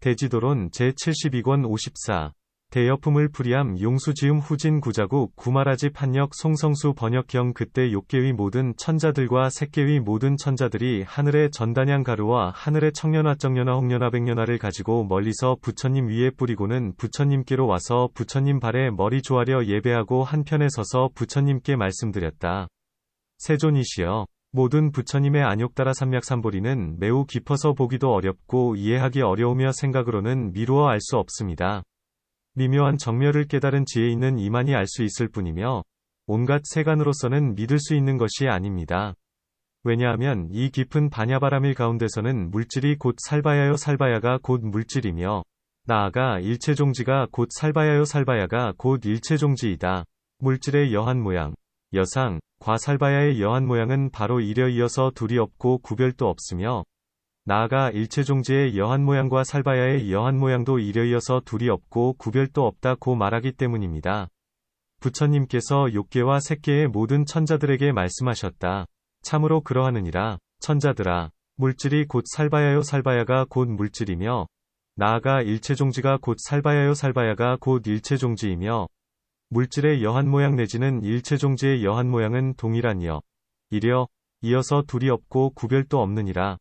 대지도론 제72권 54. 대여품을 불이함 용수지음 후진 구자국 구마라지 판역 송성수 번역경 그때 욕계의 모든 천자들과 색계의 모든 천자들이 하늘의 전단양 가루와 하늘의 청년화 정년화 홍년화 백년화를 가지고 멀리서 부처님 위에 뿌리고는 부처님께로 와서 부처님 발에 머리 조아려 예배하고 한편에 서서 부처님께 말씀드렸다. 세존이시여, 모든 부처님의 안욕따라 삼맥삼보리는 매우 깊어서 보기도 어렵고 이해하기 어려우며 생각으로는 미루어 알 수 없습니다. 미묘한 정멸을 깨달은 지혜 있는 이만이 알 수 있을 뿐이며 온갖 세간으로서는 믿을 수 있는 것이 아닙니다. 왜냐하면 이 깊은 반야바라밀 가운데서는 물질이 곧 살바야요 살바야가 곧 물질이며 나아가 일체종지가 곧 살바야요 살바야가 곧 일체종지이다. 물질의 여한 모양, 여상, 과살바야의 여한 모양은 바로 이려 이어서 둘이 없고 구별도 없으며 나아가 일체종지의 여한 모양과 살바야의 여한 모양도 이려 이어서 둘이 없고 구별도 없다고 말하기 때문입니다. 부처님께서 욕계와 색계의 모든 천자들에게 말씀하셨다. 참으로 그러하느니라. 천자들아, 물질이 곧 살바야요 살바야가 곧 물질이며 나아가 일체종지가 곧 살바야요 살바야가 곧 일체종지이며 물질의 여한 모양 내지는 일체종지의 여한 모양은 동일하니여 이려 이어서 둘이 없고 구별도 없느니라.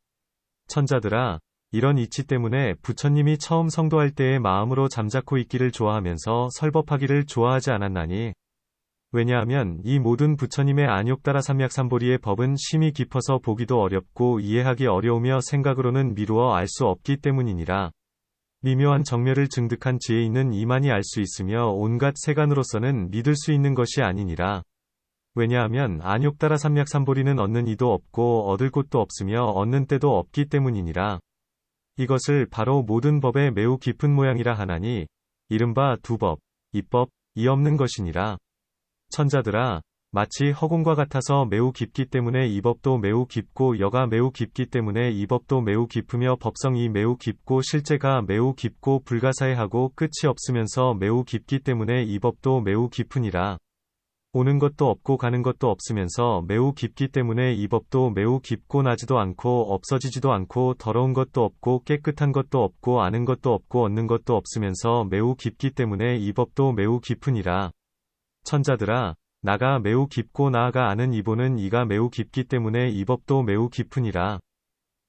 천자들아, 이런 이치 때문에 부처님이 처음 성도할 때의 마음으로 잠자코 있기를 좋아하면서 설법하기를 좋아하지 않았나니. 왜냐하면 이 모든 부처님의 안욕따라 삼맥삼보리의 법은 심히 깊어서 보기도 어렵고 이해하기 어려우며 생각으로는 미루어 알 수 없기 때문이니라. 미묘한 정멸을 증득한 지혜 있는 이만이 알 수 있으며 온갖 세간으로서는 믿을 수 있는 것이 아니니라. 왜냐하면 안욕따라 삼맥삼보리는 얻는 이도 없고 얻을 곳도 없으며 얻는 때도 없기 때문이니라. 이것을 바로 모든 법의 매우 깊은 모양이라 하나니 이른바 두법, 이법, 이 없는 것이니라. 천자들아, 마치 허공과 같아서 매우 깊기 때문에 이 법도 매우 깊고 여가 매우 깊기 때문에 이 법도 매우 깊으며 법성이 매우 깊고 실제가 매우 깊고 불가사의하고 끝이 없으면서 매우 깊기 때문에 이 법도 매우 깊으니라. 오는 것도 없고 가는 것도 없으면서 매우 깊기 때문에 이 법도 매우 깊고 나지도 않고 없어지지도 않고 더러운 것도 없고 깨끗한 것도 없고 아는 것도 없고 얻는 것도 없으면서 매우 깊기 때문에 이 법도 매우 깊으니라. 천자들아, 나가 매우 깊고 나아가 아는 이보는 이가 매우 깊기 때문에 이 법도 매우 깊으니라.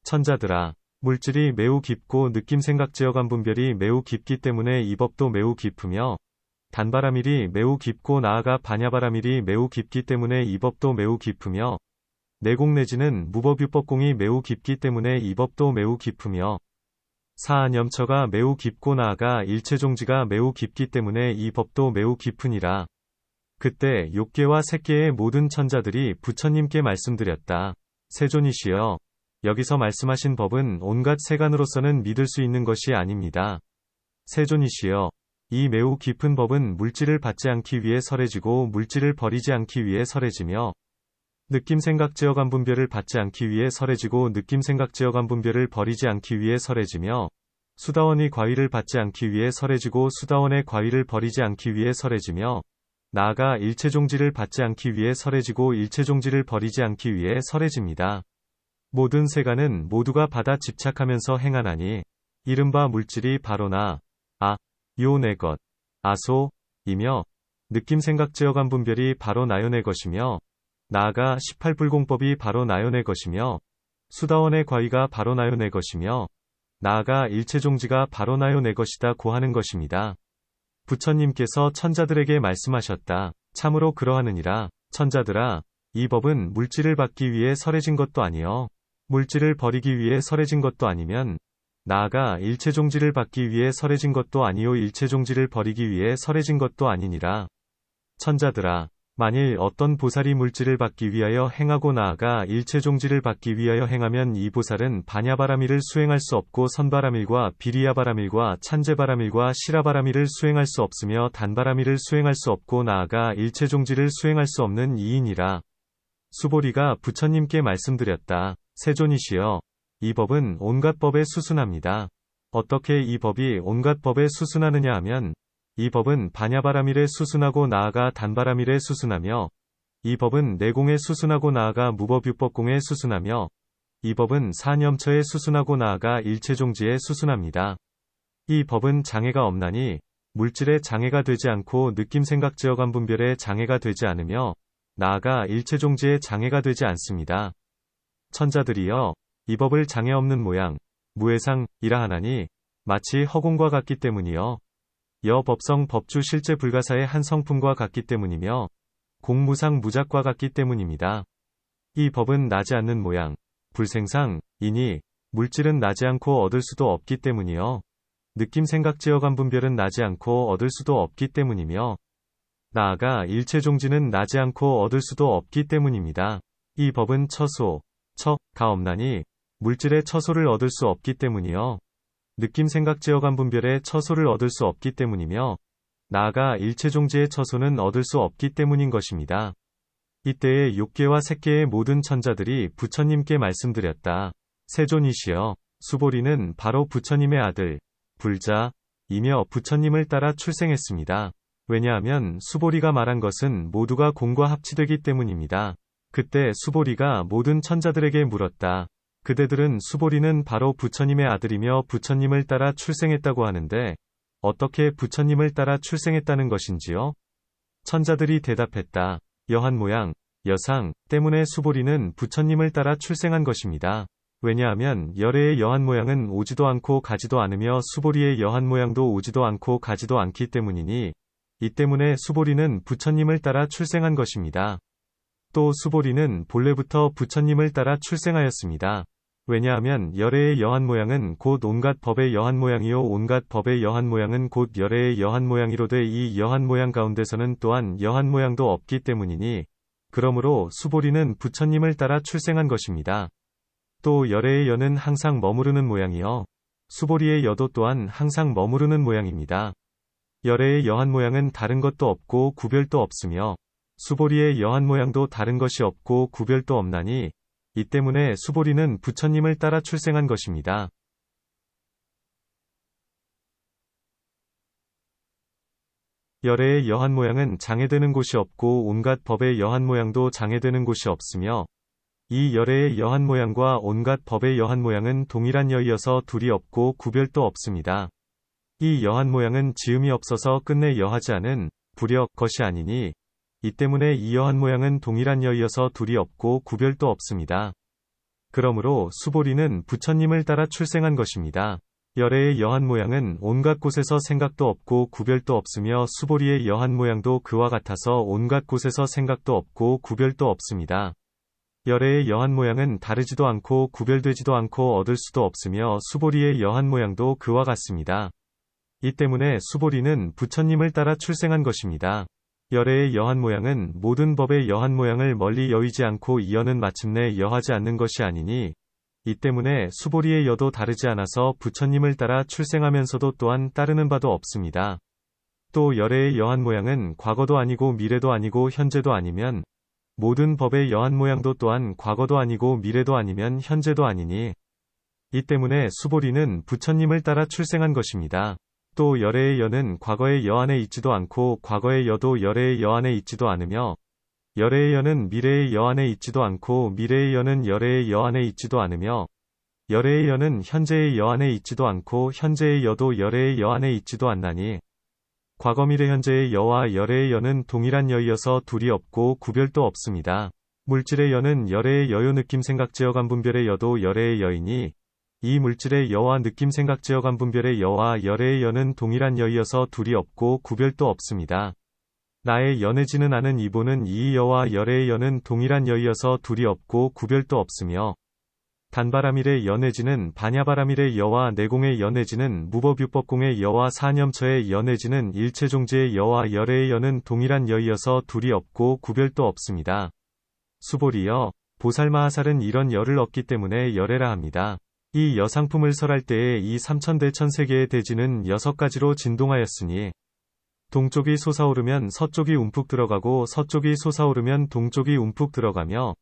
천자들아, 물질이 매우 깊고 느낌 생각 지어감 분별이 매우 깊기 때문에 이 법도 매우 깊으며 단바라밀이 매우 깊고 나아가 반야바라밀이 매우 깊기 때문에 이 법도 매우 깊으며 내공 내지는 무법유법공이 매우 깊기 때문에 이 법도 매우 깊으며 사안염처가 매우 깊고 나아가 일체종지가 매우 깊기 때문에 이 법도 매우 깊으니라. 그때 욕계와 색계의 모든 천자들이 부처님께 말씀드렸다. 세존이시여, 여기서 말씀하신 법은 온갖 세간으로서는 믿을 수 있는 것이 아닙니다. 세존이시여, 이 매우 깊은 법은 물질을 받지 않기 위해 설해지고 물질을 버리지 않기 위해 설해지며 느낌 생각 지어감 분별을 받지 않기 위해 설해지고 느낌 생각 지어감 분별을 버리지 않기 위해 설해지며 수다원의 과위를 받지 않기 위해 설해지고 수다원의 과위를 버리지 않기 위해 설해지며 나아가 일체종지를 받지 않기 위해 설해지고 일체종지를 버리지 않기 위해 설해집니다. 모든 세간은 모두가 받아 집착하면서 행하나니 이른바 물질이 바로 나, 요 내 것, 아소이며 느낌 생각 지어감 분별이 바로 나요 내 것이며 나아가 18불공법이 바로 나요 내 것이며 수다원의 과위가 바로 나요 내 것이며 나아가 일체종지가 바로 나요 내 것이다 고 하는 것입니다. 부처님께서 천자들에게 말씀하셨다. 참으로 그러하느니라. 천자들아, 이 법은 물질을 받기 위해 설해진 것도 아니요 물질을 버리기 위해 설해진 것도 아니면 나아가 일체종지를 받기 위해 설해진 것도 아니요 일체종지를 버리기 위해 설해진 것도 아니니라. 천자들아, 만일 어떤 보살이 물질을 받기 위하여 행하고 나아가 일체종지를 받기 위하여 행하면 이 보살은 반야바라밀을 수행할 수 없고 선바라밀과 비리야바라밀과 찬제바라밀과 시라바라밀을 수행할 수 없으며 단바라밀을 수행할 수 없고 나아가 일체종지를 수행할 수 없는 이인이라. 수보리가 부처님께 말씀드렸다. 세존이시여, 이 법은 온갖 법에 수순합니다. 어떻게 이 법이 온갖 법에 수순하느냐 하면 이 법은 반야바라밀에 수순하고 나아가 단바라밀에 수순하며 이 법은 내공에 수순하고 나아가 무법유법공에 수순하며 이 법은 사념처에 수순하고 나아가 일체종지에 수순합니다. 이 법은 장애가 없나니 물질의 장애가 되지 않고 느낌생각지어감 분별의 장애가 되지 않으며 나아가 일체종지의 장애가 되지 않습니다. 천자들이여 이 법을 장애 없는 모양 무해상이라 하나니 마치 허공과 같기 때문이요 여법성 법주 실제 불가사의 한 성품과 같기 때문이며 공무상 무작과 같기 때문입니다. 이 법은 나지 않는 모양 불생상이니 물질은 나지 않고 얻을 수도 없기 때문이요 느낌생각지어감 분별은 나지 않고 얻을 수도 없기 때문이며 나아가 일체종지는 나지 않고 얻을 수도 없기 때문입니다. 이 법은 처소, 처가 없나니 물질의 처소를 얻을 수 없기 때문이요 느낌생각지어감 분별의 처소를 얻을 수 없기 때문이며 나아가 일체종지의 처소는 얻을 수 없기 때문인 것입니다. 이때에 욕계와 색계의 모든 천자들이 부처님께 말씀드렸다. 세존이시여 수보리는 바로 부처님의 아들 불자이며 부처님을 따라 출생했습니다. 왜냐하면 수보리가 말한 것은 모두가 공과 합치되기 때문입니다. 그때 수보리가 모든 천자들에게 물었다. 그대들은 수보리는 바로 부처님의 아들이며 부처님을 따라 출생했다고 하는데 어떻게 부처님을 따라 출생했다는 것인지요? 천자들이 대답했다. 여한 모양, 여상 때문에 수보리는 부처님을 따라 출생한 것입니다. 왜냐하면 열애의 여한 모양은 오지도 않고 가지도 않으며 수보리의 여한 모양도 오지도 않고 가지도 않기 때문이니 이 때문에 수보리는 부처님을 따라 출생한 것입니다. 또 수보리는 본래부터 부처님을 따라 출생하였습니다. 왜냐하면 열애의 여한 모양은 곧 온갖 법의 여한 모양이요 온갖 법의 여한 모양은 곧 열애의 여한 모양이로되 이 여한 모양 가운데서는 또한 여한 모양도 없기 때문이니 그러므로 수보리는 부처님을 따라 출생한 것입니다. 또 열애의 여는 항상 머무르는 모양이요 수보리의 여도 또한 항상 머무르는 모양입니다. 열애의 여한 모양은 다른 것도 없고 구별도 없으며 수보리의 여한 모양도 다른 것이 없고 구별도 없나니 이 때문에 수보리는 부처님을 따라 출생한 것입니다. 열애의 여한 모양은 장애되는 곳이 없고 온갖 법의 여한 모양도 장애되는 곳이 없으며 이 열애의 여한 모양과 온갖 법의 여한 모양은 동일한 여이어서 둘이 없고 구별도 없습니다. 이 여한 모양은 지음이 없어서 끝내 여하지 않은 불역 것이 아니니 이 때문에 이 여한 모양은 동일한 여이어서 둘이 없고 구별도 없습니다. 그러므로 수보리는 부처님을 따라 출생한 것입니다. 열애의 여한 모양은 온갖 곳에서 생각도 없고 구별도 없으며 수보리의 여한 모양도 그와 같아서 온갖 곳에서 생각도 없고 구별도 없습니다. 열애의 여한 모양은 다르지도 않고 구별되지도 않고 얻을 수도 없으며 수보리의 여한 모양도 그와 같습니다. 이 때문에 수보리는 부처님을 따라 출생한 것입니다. 열애의 여한 모양은 모든 법의 여한 모양을 멀리 여의지 않고 이 여는 마침내 여하지 않는 것이 아니니 이 때문에 수보리의 여도 다르지 않아서 부처님을 따라 출생하면서도 또한 따르는 바도 없습니다. 또 열애의 여한 모양은 과거도 아니고 미래도 아니고 현재도 아니면 모든 법의 여한 모양도 또한 과거도 아니고 미래도 아니면 현재도 아니니 이 때문에 수보리는 부처님을 따라 출생한 것입니다. 또 열애의 여는 과거의 여 안에 있지도 않고 과거의 여도 열애의 여 안에 있지도 않으며 열애의 여는 미래의 여 안에 있지도 않고 미래의 여는 열애의 여 안에 있지도 않으며 열애의 여는 현재의 여 안에 있지도 않고 현재의 여도 열애의 여 안에 있지도 않나니 과거 미래 현재의 여와 열애의 여는 동일한 여이어서 둘이 없고 구별도 없습니다. 물질의 여는 열애의 여요 느낌생각지어감 분별의 여도 열애의 여이니 이 물질의 여와 느낌생각지어감 분별의 여와 열애의 여는 동일한 여이어서 둘이 없고 구별도 없습니다. 나의 연해지는 않은 이보는 이 여와 열애의 여는 동일한 여이어서 둘이 없고 구별도 없으며 단바람일의 연해지는 반야바람일의 여와 내공의 연해지는 무법유법공의 여와 사념처의 연해지는 일체종지의 여와 열애의 여는 동일한 여이어서 둘이 없고 구별도 없습니다. 수보리여 보살마하살은 이런 열을 얻기 때문에 열애라 합니다. 이 여상품을 설할 때에 이 삼천대천세계의 대지는 6가지로 진동하였으니 동쪽이 솟아오르면 서쪽이 움푹 들어가고 서쪽이 솟아오르면 동쪽이 움푹 들어가며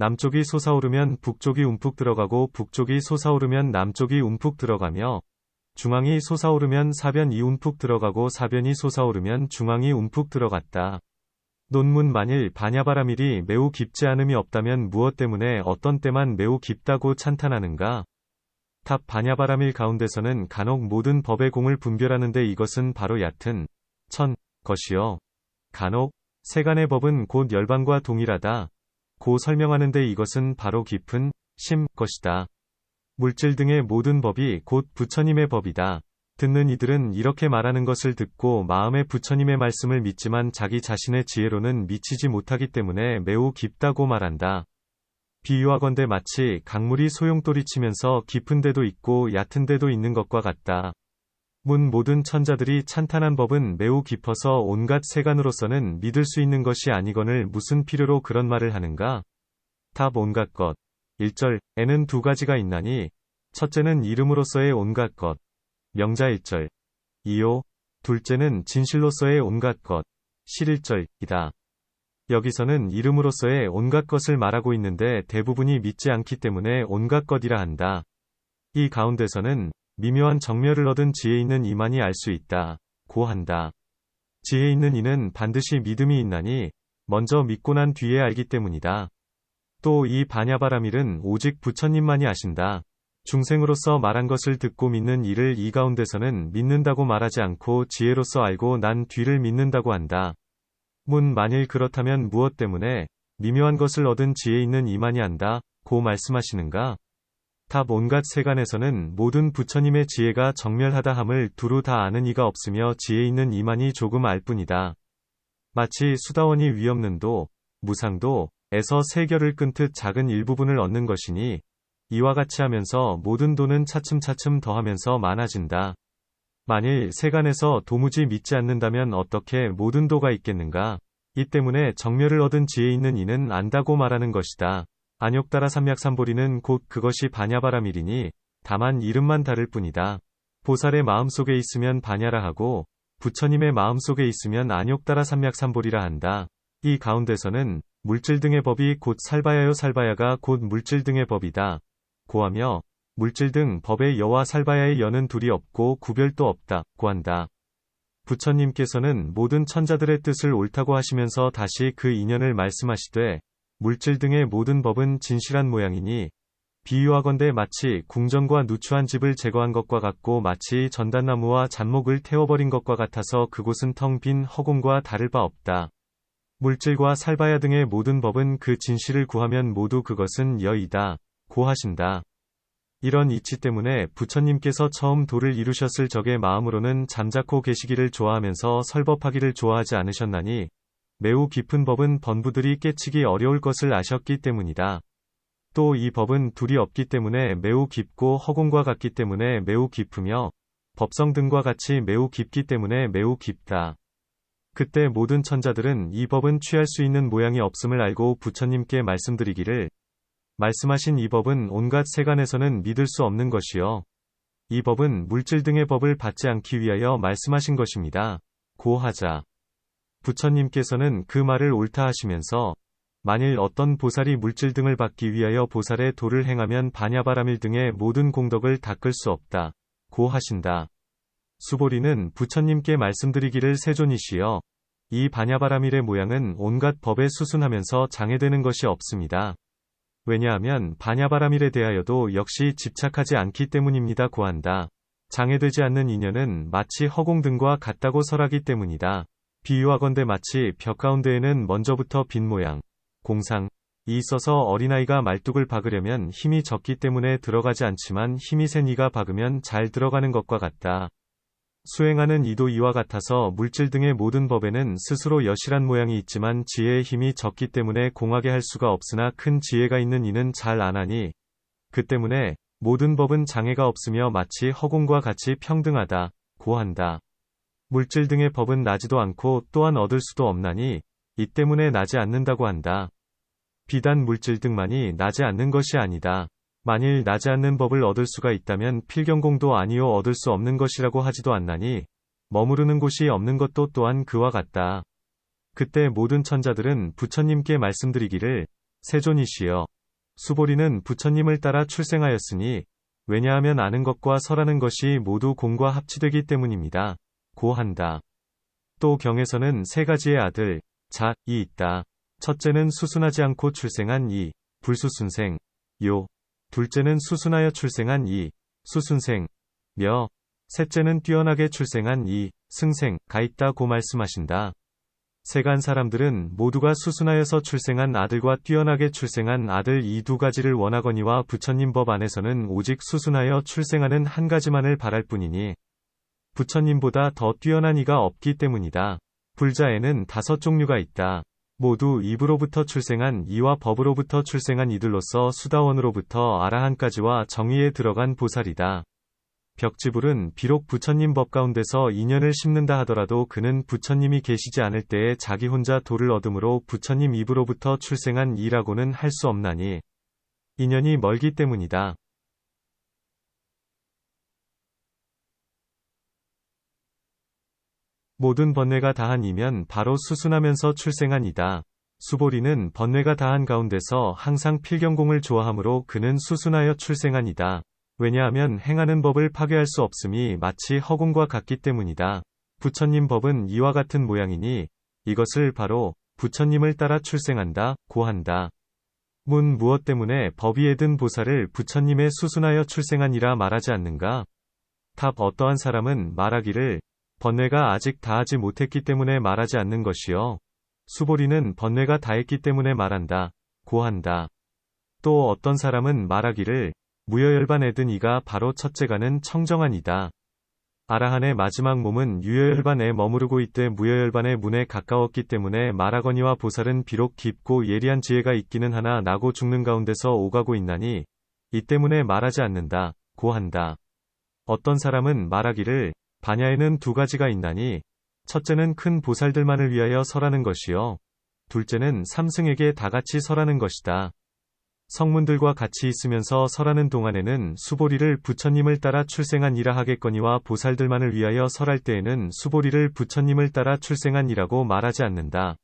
남쪽이 솟아오르면 북쪽이 움푹 들어가고 북쪽이 솟아오르면 남쪽이 움푹 들어가며 중앙이 솟아오르면 사변이 움푹 들어가고 사변이 솟아오르면 중앙이 움푹 들어갔다. 논문 만일 반야바라밀이 매우 깊지 않음이 없다면 무엇 때문에 어떤 때만 매우 깊다고 찬탄하는가? 탑 반야바라밀 가운데서는 간혹 모든 법의 공을 분별하는데 이것은 바로 얕은 천 것이요. 간혹 세간의 법은 곧 열반과 동일하다. 고 설명하는데 이것은 바로 깊은 심 것이다. 물질 등의 모든 법이 곧 부처님의 법이다. 듣는 이들은 이렇게 말하는 것을 듣고 마음에 부처님의 말씀을 믿지만 자기 자신의 지혜로는 미치지 못하기 때문에 매우 깊다고 말한다. 비유하건대 마치 강물이 소용돌이 치면서 깊은 데도 있고 얕은 데도 있는 것과 같다. 모든 천자들이 찬탄한 법은 매우 깊어서 온갖 세간으로서는 믿을 수 있는 것이 아니거늘 무슨 필요로 그런 말을 하는가? 답 온갖 것. 1절에는 두 가지가 있나니 첫째는 이름으로서의 온갖 것. 명자 1절. 2요. 둘째는 진실로서의 온갖 것. 실 1절이다. 여기서는 이름으로서의 온갖 것을 말하고 있는데 대부분이 믿지 않기 때문에 온갖 것이라 한다. 이 가운데서는 미묘한 정멸을 얻은 지혜 있는 이만이 알 수 있다. 고 한다. 지혜 있는 이는 반드시 믿음이 있나니 먼저 믿고 난 뒤에 알기 때문이다. 또 이 반야바라밀은 오직 부처님만이 아신다. 중생으로서 말한 것을 듣고 믿는 이를 이 가운데서는 믿는다고 말하지 않고 지혜로서 알고 난 뒤를 믿는다고 한다. 만일 그렇다면 무엇 때문에 미묘한 것을 얻은 지혜 있는 이만이 안다. 고 말씀하시는가? 답 온갖 세간에서는 모든 부처님의 지혜가 정멸하다 함을 두루 다 아는 이가 없으며 지혜 있는 이만이 조금 알 뿐이다. 마치 수다원이 위없는 도, 무상도, 에서 세결을 끊듯 작은 일부분을 얻는 것이니 이와 같이 하면서 모든 도는 차츰차츰 더하면서 많아진다. 만일 세간에서 도무지 믿지 않는다면 어떻게 모든 도가 있겠는가? 이 때문에 정멸을 얻은 지혜 있는 이는 안다고 말하는 것이다. 안욕따라 삼약삼보리는 곧 그것이 반야바라밀이니 다만 이름만 다를 뿐이다. 보살의 마음속에 있으면 반야라 하고 부처님의 마음속에 있으면 안욕따라 삼약삼보리라 한다. 이 가운데서는 물질 등의 법이 곧 살바야요 살바야가 곧 물질 등의 법이다. 고하며 물질 등 법의 여와 살바야의 여는 둘이 없고 구별도 없다. 고한다. 부처님께서는 모든 천자들의 뜻을 옳다고 하시면서 다시 그 인연을 말씀하시되 물질 등의 모든 법은 진실한 모양이니 비유하건대 마치 궁전과 누추한 집을 제거한 것과 같고 마치 전단나무와 잡목을 태워버린 것과 같아서 그곳은 텅 빈 허공과 다를 바 없다. 물질과 살바야 등의 모든 법은 그 진실을 구하면 모두 그것은 여이다. 고하신다. 이런 이치 때문에 부처님께서 처음 도를 이루셨을 적의 마음으로는 잠자코 계시기를 좋아하면서 설법하기를 좋아하지 않으셨나니 매우 깊은 법은 번부들이 깨치기 어려울 것을 아셨기 때문이다. 또 이 법은 둘이 없기 때문에 매우 깊고 허공과 같기 때문에 매우 깊으며 법성 등과 같이 매우 깊기 때문에 매우 깊다. 그때 모든 천자들은 이 법은 취할 수 있는 모양이 없음을 알고 부처님께 말씀드리기를 말씀하신 이 법은 온갖 세간에서는 믿을 수 없는 것이요. 이 법은 물질 등의 법을 받지 않기 위하여 말씀하신 것입니다. 고하자. 부처님께서는 그 말을 옳다 하시면서 만일 어떤 보살이 물질 등을 받기 위하여 보살의 도를 행하면 반야바라밀 등의 모든 공덕을 닦을 수 없다. 고하신다. 수보리는 부처님께 말씀드리기를 세존이시여. 이 반야바라밀의 모양은 온갖 법에 수순하면서 장애되는 것이 없습니다. 왜냐하면 반야바라밀에 대하여도 역시 집착하지 않기 때문입니다. 고한다. 장애되지 않는 인연은 마치 허공 등과 같다고 설하기 때문이다. 비유하건대 마치 벽 가운데에는 먼저부터 빈 모양, 공상이 있어서 어린아이가 말뚝을 박으려면 힘이 적기 때문에 들어가지 않지만 힘이 센 이가 박으면 잘 들어가는 것과 같다. 수행하는 이도 이와 같아서 물질 등의 모든 법에는 스스로 여실한 모양이 있지만 지혜의 힘이 적기 때문에 공하게 할 수가 없으나 큰 지혜가 있는 이는 잘 안하니 그 때문에 모든 법은 장애가 없으며 마치 허공과 같이 평등하다. 고한다. 물질 등의 법은 나지도 않고 또한 얻을 수도 없나니 이 때문에 나지 않는다고 한다. 비단 물질 등만이 나지 않는 것이 아니다. 만일 나지 않는 법을 얻을 수가 있다면 필경공도 아니요 얻을 수 없는 것이라고 하지도 않나니 머무르는 곳이 없는 것도 또한 그와 같다. 그때 모든 천자들은 부처님께 말씀드리기를 세존이시여. 수보리는 부처님을 따라 출생하였으니 왜냐하면 아는 것과 설하는 것이 모두 공과 합치되기 때문입니다. 고한다. 또 경에서는 세 가지의 아들, 자이 있다. 첫째는 수순하지 않고 출생한 이, 불수순생, 요. 둘째는 수순하여 출생한 이, 수순생, 며, 셋째는 뛰어나게 출생한 이, 승생가 있다고 말씀하신다. 세간 사람들은 모두가 수순하여서 출생한 아들과 뛰어나게 출생한 아들 이 두 가지를 원하거니와 부처님 법 안에서는 오직 수순하여 출생하는 한 가지만을 바랄 뿐이니 부처님보다 더 뛰어난 이가 없기 때문이다. 불자에는 5종류가 있다. 모두 입으로부터 출생한 이와 법으로부터 출생한 이들로서 수다원으로부터 아라한까지와 정의에 들어간 보살이다. 벽지불은 비록 부처님 법 가운데서 인연을 심는다 하더라도 그는 부처님이 계시지 않을 때에 자기 혼자 도를 얻음으로 부처님 입으로부터 출생한 이라고는 할 수 없나니 인연이 멀기 때문이다. 모든 번뇌가 다한 이면 바로 수순하면서 출생한 이다. 수보리는 번뇌가 다한 가운데서 항상 필경공을 좋아하므로 그는 수순하여 출생한 이다. 왜냐하면 행하는 법을 파괴할 수 없음이 마치 허공과 같기 때문이다. 부처님 법은 이와 같은 모양이니 이것을 바로 부처님을 따라 출생한다 고 한다. 문 무엇 때문에 법위에 든 보살을 부처님의 수순하여 출생한이라 말하지 않는가? 답 어떠한 사람은 말하기를 번뇌가 아직 다하지 못했기 때문에 말하지 않는 것이요. 수보리는 번뇌가 다했기 때문에 말한다 고 한다. 또 어떤 사람은 말하기를 무여열반에 든 이가 바로 첫째가는 청정한 이다. 아라한의 마지막 몸은 유여열반에 머무르고 있되 무여열반의 문에 가까웠기 때문에 말하거니와 보살은 비록 깊고 예리한 지혜가 있기는 하나 나고 죽는 가운데서 오가고 있나니 이 때문에 말하지 않는다 고 한다. 어떤 사람은 말하기를 반야에는 2가지가 있나니 첫째는 큰 보살들만을 위하여 설하는 것이요. 둘째는 삼승에게 다같이 설하는 것이다. 성문들과 같이 있으면서 설하는 동안에는 수보리를 부처님을 따라 출생한 이라 하겠거니와 보살들만을 위하여 설할 때에는 수보리를 부처님을 따라 출생한 이라고 말하지 않는다.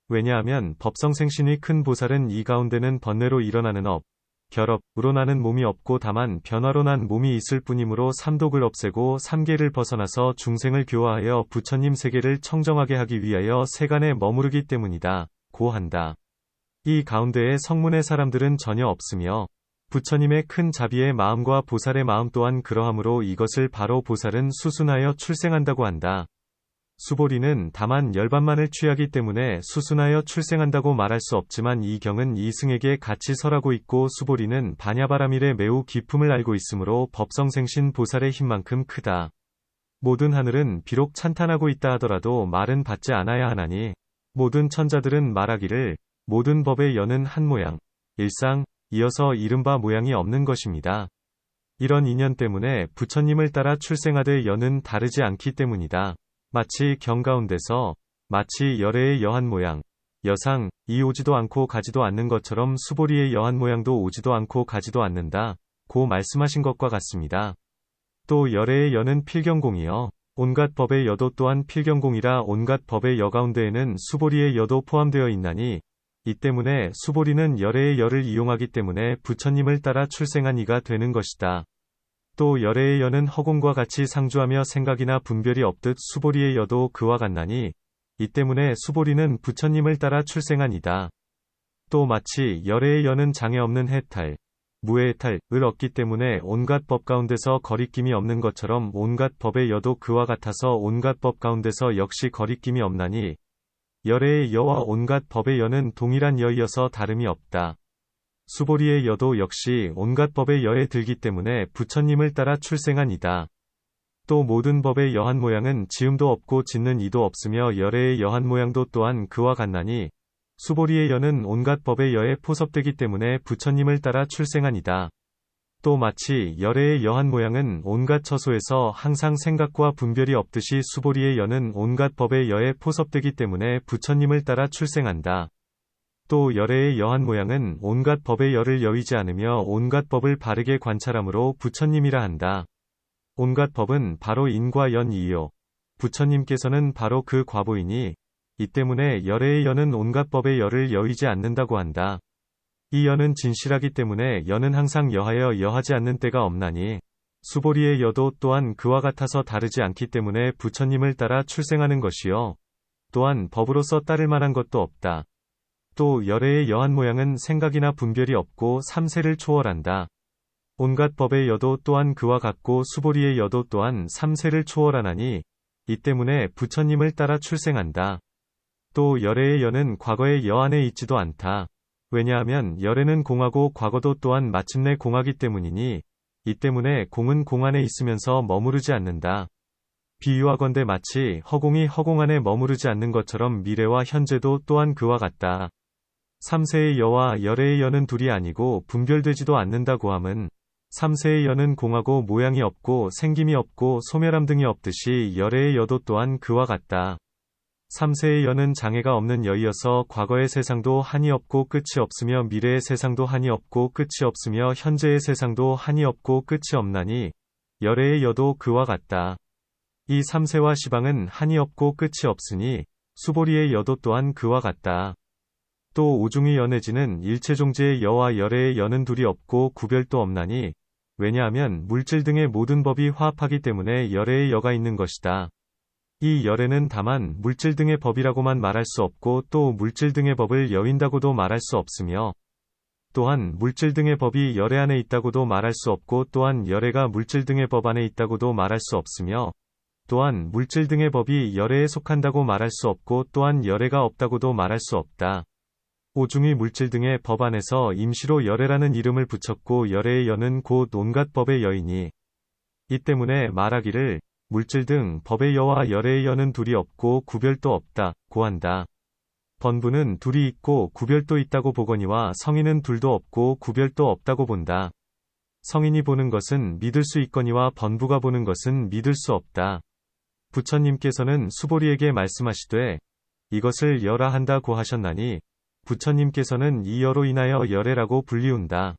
왜냐하면 법성생신의 큰 보살은 이 가운데는 번뇌로 일어나는 업, 결업으로 나는 몸이 없고 다만 변화로 난 몸이 있을 뿐이므로 삼독을 없애고 삼계를 벗어나서 중생을 교화하여 부처님 세계를 청정하게 하기 위하여 세간에 머무르기 때문이다 고 한다. 이 가운데에 성문의 사람들은 전혀 없으며 부처님의 큰 자비의 마음과 보살의 마음 또한 그러하므로 이것을 바로 보살은 수순하여 출생한다고 한다. 수보리는 다만 열반만을 취하기 때문에 수순하여 출생한다고 말할 수 없지만 이 경은 이승에게 같이 설하고 있고 수보리는 반야바라밀의 매우 깊음을 알고 있으므로 법성생신 보살의 힘만큼 크다. 모든 하늘은 비록 찬탄하고 있다 하더라도 말은 받지 않아야 하나니 모든 천자들은 말하기를 모든 법의 여는 한 모양, 일상, 이어서 이른바 모양이 없는 것입니다. 이런 인연 때문에 부처님을 따라 출생하되 여는 다르지 않기 때문이다. 마치 경 가운데서 마치 열애의 여한 모양, 여상, 이 오지도 않고 가지도 않는 것처럼 수보리의 여한 모양도 오지도 않고 가지도 않는다 고 말씀하신 것과 같습니다. 또 열애의 여는 필경공이여 온갖 법의 여도 또한 필경공이라 온갖 법의 여 가운데에는 수보리의 여도 포함되어 있나니 이 때문에 수보리는 열애의 여를 이용하기 때문에 부처님을 따라 출생한 이가 되는 것이다. 또 열애의 여는 허공과 같이 상주하며 생각이나 분별이 없듯 수보리의 여도 그와 같나니 이 때문에 수보리는 부처님을 따라 출생한 이다. 또 마치 열애의 여는 장애 없는 해탈, 무의 해탈을 얻기 때문에 온갖 법 가운데서 거리낌이 없는 것처럼 온갖 법의 여도 그와 같아서 온갖 법 가운데서 역시 거리낌이 없나니 열애의 여와 온갖 법의 여는 동일한 여이어서 다름이 없다. 수보리의 여도 역시 온갖 법의 여에 들기 때문에 부처님을 따라 출생한 이다. 또 모든 법의 여한 모양은 지음도 없고 짓는 이도 없으며 열애의 여한 모양도 또한 그와 같나니 수보리의 여는 온갖 법의 여에 포섭되기 때문에 부처님을 따라 출생한 이다. 또 마치 열애의 여한 모양은 온갖 처소에서 항상 생각과 분별이 없듯이 수보리의 여는 온갖 법의 여에 포섭되기 때문에 부처님을 따라 출생한다. 또 열애의 여한 모양은 온갖 법의 여를 여의지 않으며 온갖 법을 바르게 관찰함으로 부처님이라 한다. 온갖 법은 바로 인과 연이요. 부처님께서는 바로 그 과보이니 이 때문에 열애의 여는 온갖 법의 여를 여의지 않는다고 한다. 이 여는 진실하기 때문에 여는 항상 여하여 여하지 않는 때가 없나니 수보리의 여도 또한 그와 같아서 다르지 않기 때문에 부처님을 따라 출생하는 것이요. 또한 법으로서 따를 만한 것도 없다. 또 열애의 여한 모양은 생각이나 분별이 없고 삼세를 초월한다. 온갖 법의 여도 또한 그와 같고 수보리의 여도 또한 3세를 초월하나니 이 때문에 부처님을 따라 출생한다. 또 열애의 여는 과거의 여 안에 있지도 않다. 왜냐하면 열애는 공하고 과거도 또한 마침내 공하기 때문이니 이 때문에 공은 공 안에 있으면서 머무르지 않는다. 비유하건대 마치 허공이 허공 안에 머무르지 않는 것처럼 미래와 현재도 또한 그와 같다. 3세의 여와 열애의 여는 둘이 아니고 분별되지도 않는다고 함은 3세의 여는 공하고 모양이 없고 생김이 없고 소멸함 등이 없듯이 열애의 여도 또한 그와 같다. 3세의 여는 장애가 없는 여이어서 과거의 세상도 한이 없고 끝이 없으며 미래의 세상도 한이 없고 끝이 없으며 현재의 세상도 한이 없고 끝이 없나니 열애의 여도 그와 같다. 이 3세와 시방은 한이 없고 끝이 없으니 수보리의 여도 또한 그와 같다. 또 오중의 여 내지는 일체종지의 여와 열애의 여는 둘이 없고 구별도 없나니 왜냐하면 물질 등의 모든 법이 화합하기 때문에 열애의 여가 있는 것이다. 이 열애는 다만 물질 등의 법이라고만 말할 수 없고 또 물질 등의 법을 여윈다고도 말할 수 없으며 또한 물질 등의 법이 열애 안에 있다고도 말할 수 없고 또한 열애가 물질 등의 법 안에 있다고도 말할 수 없으며 또한 물질 등의 법이 열애에 속한다고 말할 수 없고 또한 열애가 없다고도 말할 수 없다. 오중의 물질 등의 법 안에서 임시로 열애라는 이름을 붙였고 열애의 여는 곧 온갖 법의 여이니 이 때문에 말하기를 물질 등 법의 여와 열애의 여는 둘이 없고 구별도 없다 고 한다. 번부는 둘이 있고 구별도 있다고 보거니와 성인은 둘도 없고 구별도 없다고 본다. 성인이 보는 것은 믿을 수 있거니와 번부가 보는 것은 믿을 수 없다. 부처님께서는 수보리에게 말씀하시되 이것을 여라 한다고 하셨나니 부처님께서는 이 여로 인하여 열애라고 불리운다.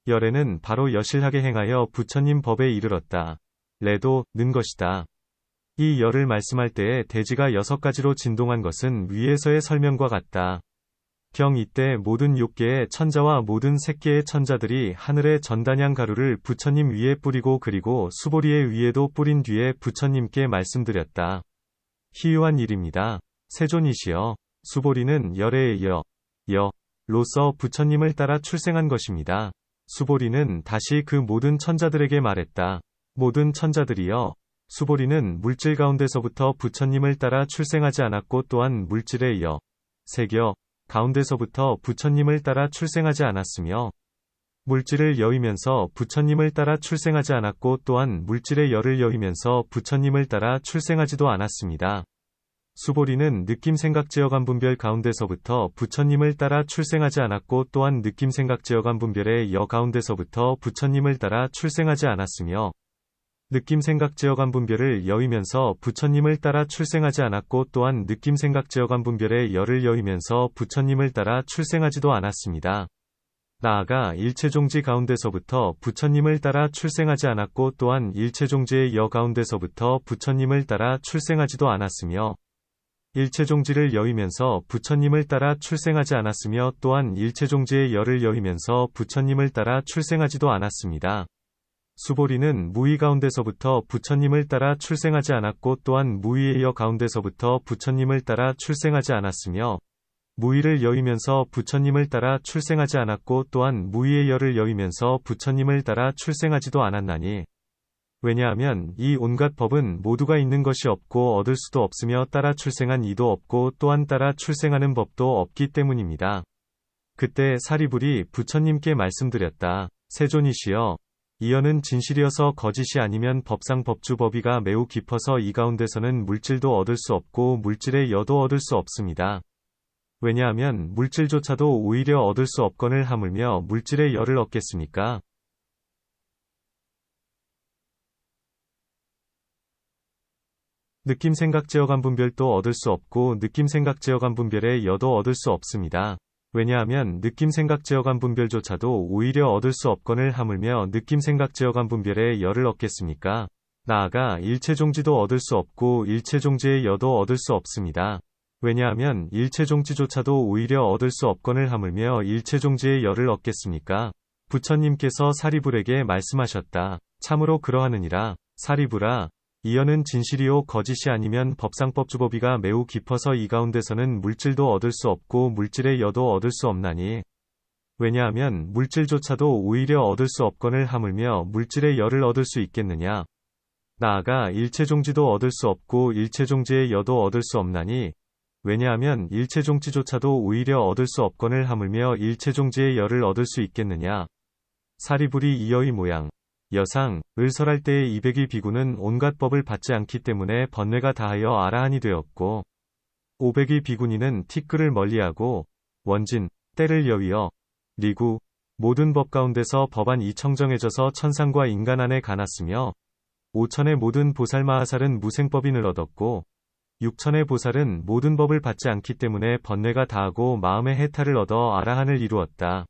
열애는 바로 여실하게 행하여 부처님 법에 이르렀다. 레도 는 것이다. 이 열을 말씀할 때에 대지가 6가지로 진동한 것은 위에서의 설명과 같다. 경 이때 모든 6개의 천자와 모든 색계의 천자들이 하늘의 전단양 가루를 부처님 위에 뿌리고 그리고 수보리의 위에도 뿌린 뒤에 부처님께 말씀드렸다. 희유한 일입니다. 세존이시여 수보리는 열애의 여로서 부처님을 따라 출생한 것입니다. 수보리는 다시 그 모든 천자들에게 말했다. 모든 천자들이여 수보리는 물질 가운데서부터 부처님을 따라 출생하지 않았고 또한 물질의 색여 가운데서부터 부처님을 따라 출생하지 않았으며 물질을 여이면서 부처님을 따라 출생하지 않았고 또한 물질의 여를 여이면서 부처님을 따라 출생하지도 않았습니다. 수보리는 느낌생각제어감 분별 가운데서부터 부처님을 따라 출생하지 않았고 또한 느낌생각제어감 분별의 여 가운데서부터 부처님을 따라 출생하지 않았으며 느낌생각제어감 분별을 여이면서 부처님을 따라 출생하지 않았고 또한 느낌생각제어감 분별의 여를 여이면서 부처님을 따라 출생하지도 않았습니다. 나아가 일체종지 가운데서부터 부처님을 따라 출생하지 않았고 또한 일체종지의 여 가운데서부터 부처님을 따라 출생하지도 않았으며 일체종지를 여이면서 부처님을 따라 출생하지 않았으며 또한 일체종지의 여를 여이면서 부처님을 따라 출생하지도 않았습니다. 수보리는 무의 가운데서부터 부처님을 따라 출생하지 않았고 또한 무의의 여 가운데서부터 부처님을 따라 출생하지 않았으며 무의를 여이면서 부처님을 따라 출생하지 않았고 또한 무의의 여를 여이면서 부처님을 따라 출생하지도 않았나니 왜냐하면 이 온갖 법은 모두가 있는 것이 없고 얻을 수도 없으며 따라 출생한 이도 없고 또한 따라 출생하는 법도 없기 때문입니다. 그때 사리불이 부처님께 말씀드렸다. 세존이시여 이 여는 진실이어서 거짓이 아니면 법상 법주 법의가 매우 깊어서 이 가운데서는 물질도 얻을 수 없고 물질의 여도 얻을 수 없습니다. 왜냐하면 물질조차도 오히려 얻을 수 없거늘 하물며 물질의 여를 얻겠습니까? 느낌생각제어감 분별도 얻을 수 없고 느낌생각제어감 분별의 여도 얻을 수 없습니다. 왜냐하면 느낌생각제어감 분별조차도 오히려 얻을 수 없거늘 하물며 느낌생각제어감 분별의 여를 얻겠습니까? 나아가 일체종지도 얻을 수 없고 일체종지의 여도 얻을 수 없습니다. 왜냐하면 일체종지조차도 오히려 얻을 수 없거늘 하물며 일체종지의 여를 얻겠습니까? 부처님께서 사리불에게 말씀하셨다. 참으로 그러하느니라. 사리불아 이 여는 진실이요 거짓이 아니면 법상법주법의가 매우 깊어서 이 가운데서는 물질도 얻을 수 없고 물질의 여도 얻을 수 없나니 왜냐하면 물질조차도 오히려 얻을 수 없건을 하물며 물질의 열을 얻을 수 있겠느냐. 나아가 일체종지도 얻을 수 없고 일체종지의 여도 얻을 수 없나니, 왜냐하면 일체종지조차도 오히려 얻을 수 없건을 하물며 일체종지의 열을 얻을 수 있겠느냐. 사리불이 이어의 모양. 여상, 을 설할 때의 200의 비구는 온갖 법을 받지 않기 때문에 번뇌가 다하여 아라한이 되었고, 500의 비구니는 티끌을 멀리하고, 원진, 때를 여위어, 리구, 모든 법 가운데서 법안이 청정해져서 천상과 인간 안에 가났으며, 5천의 모든 보살마하살은 무생법인을 얻었고, 6천의 보살은 모든 법을 받지 않기 때문에 번뇌가 다하고 마음의 해탈을 얻어 아라한을 이루었다.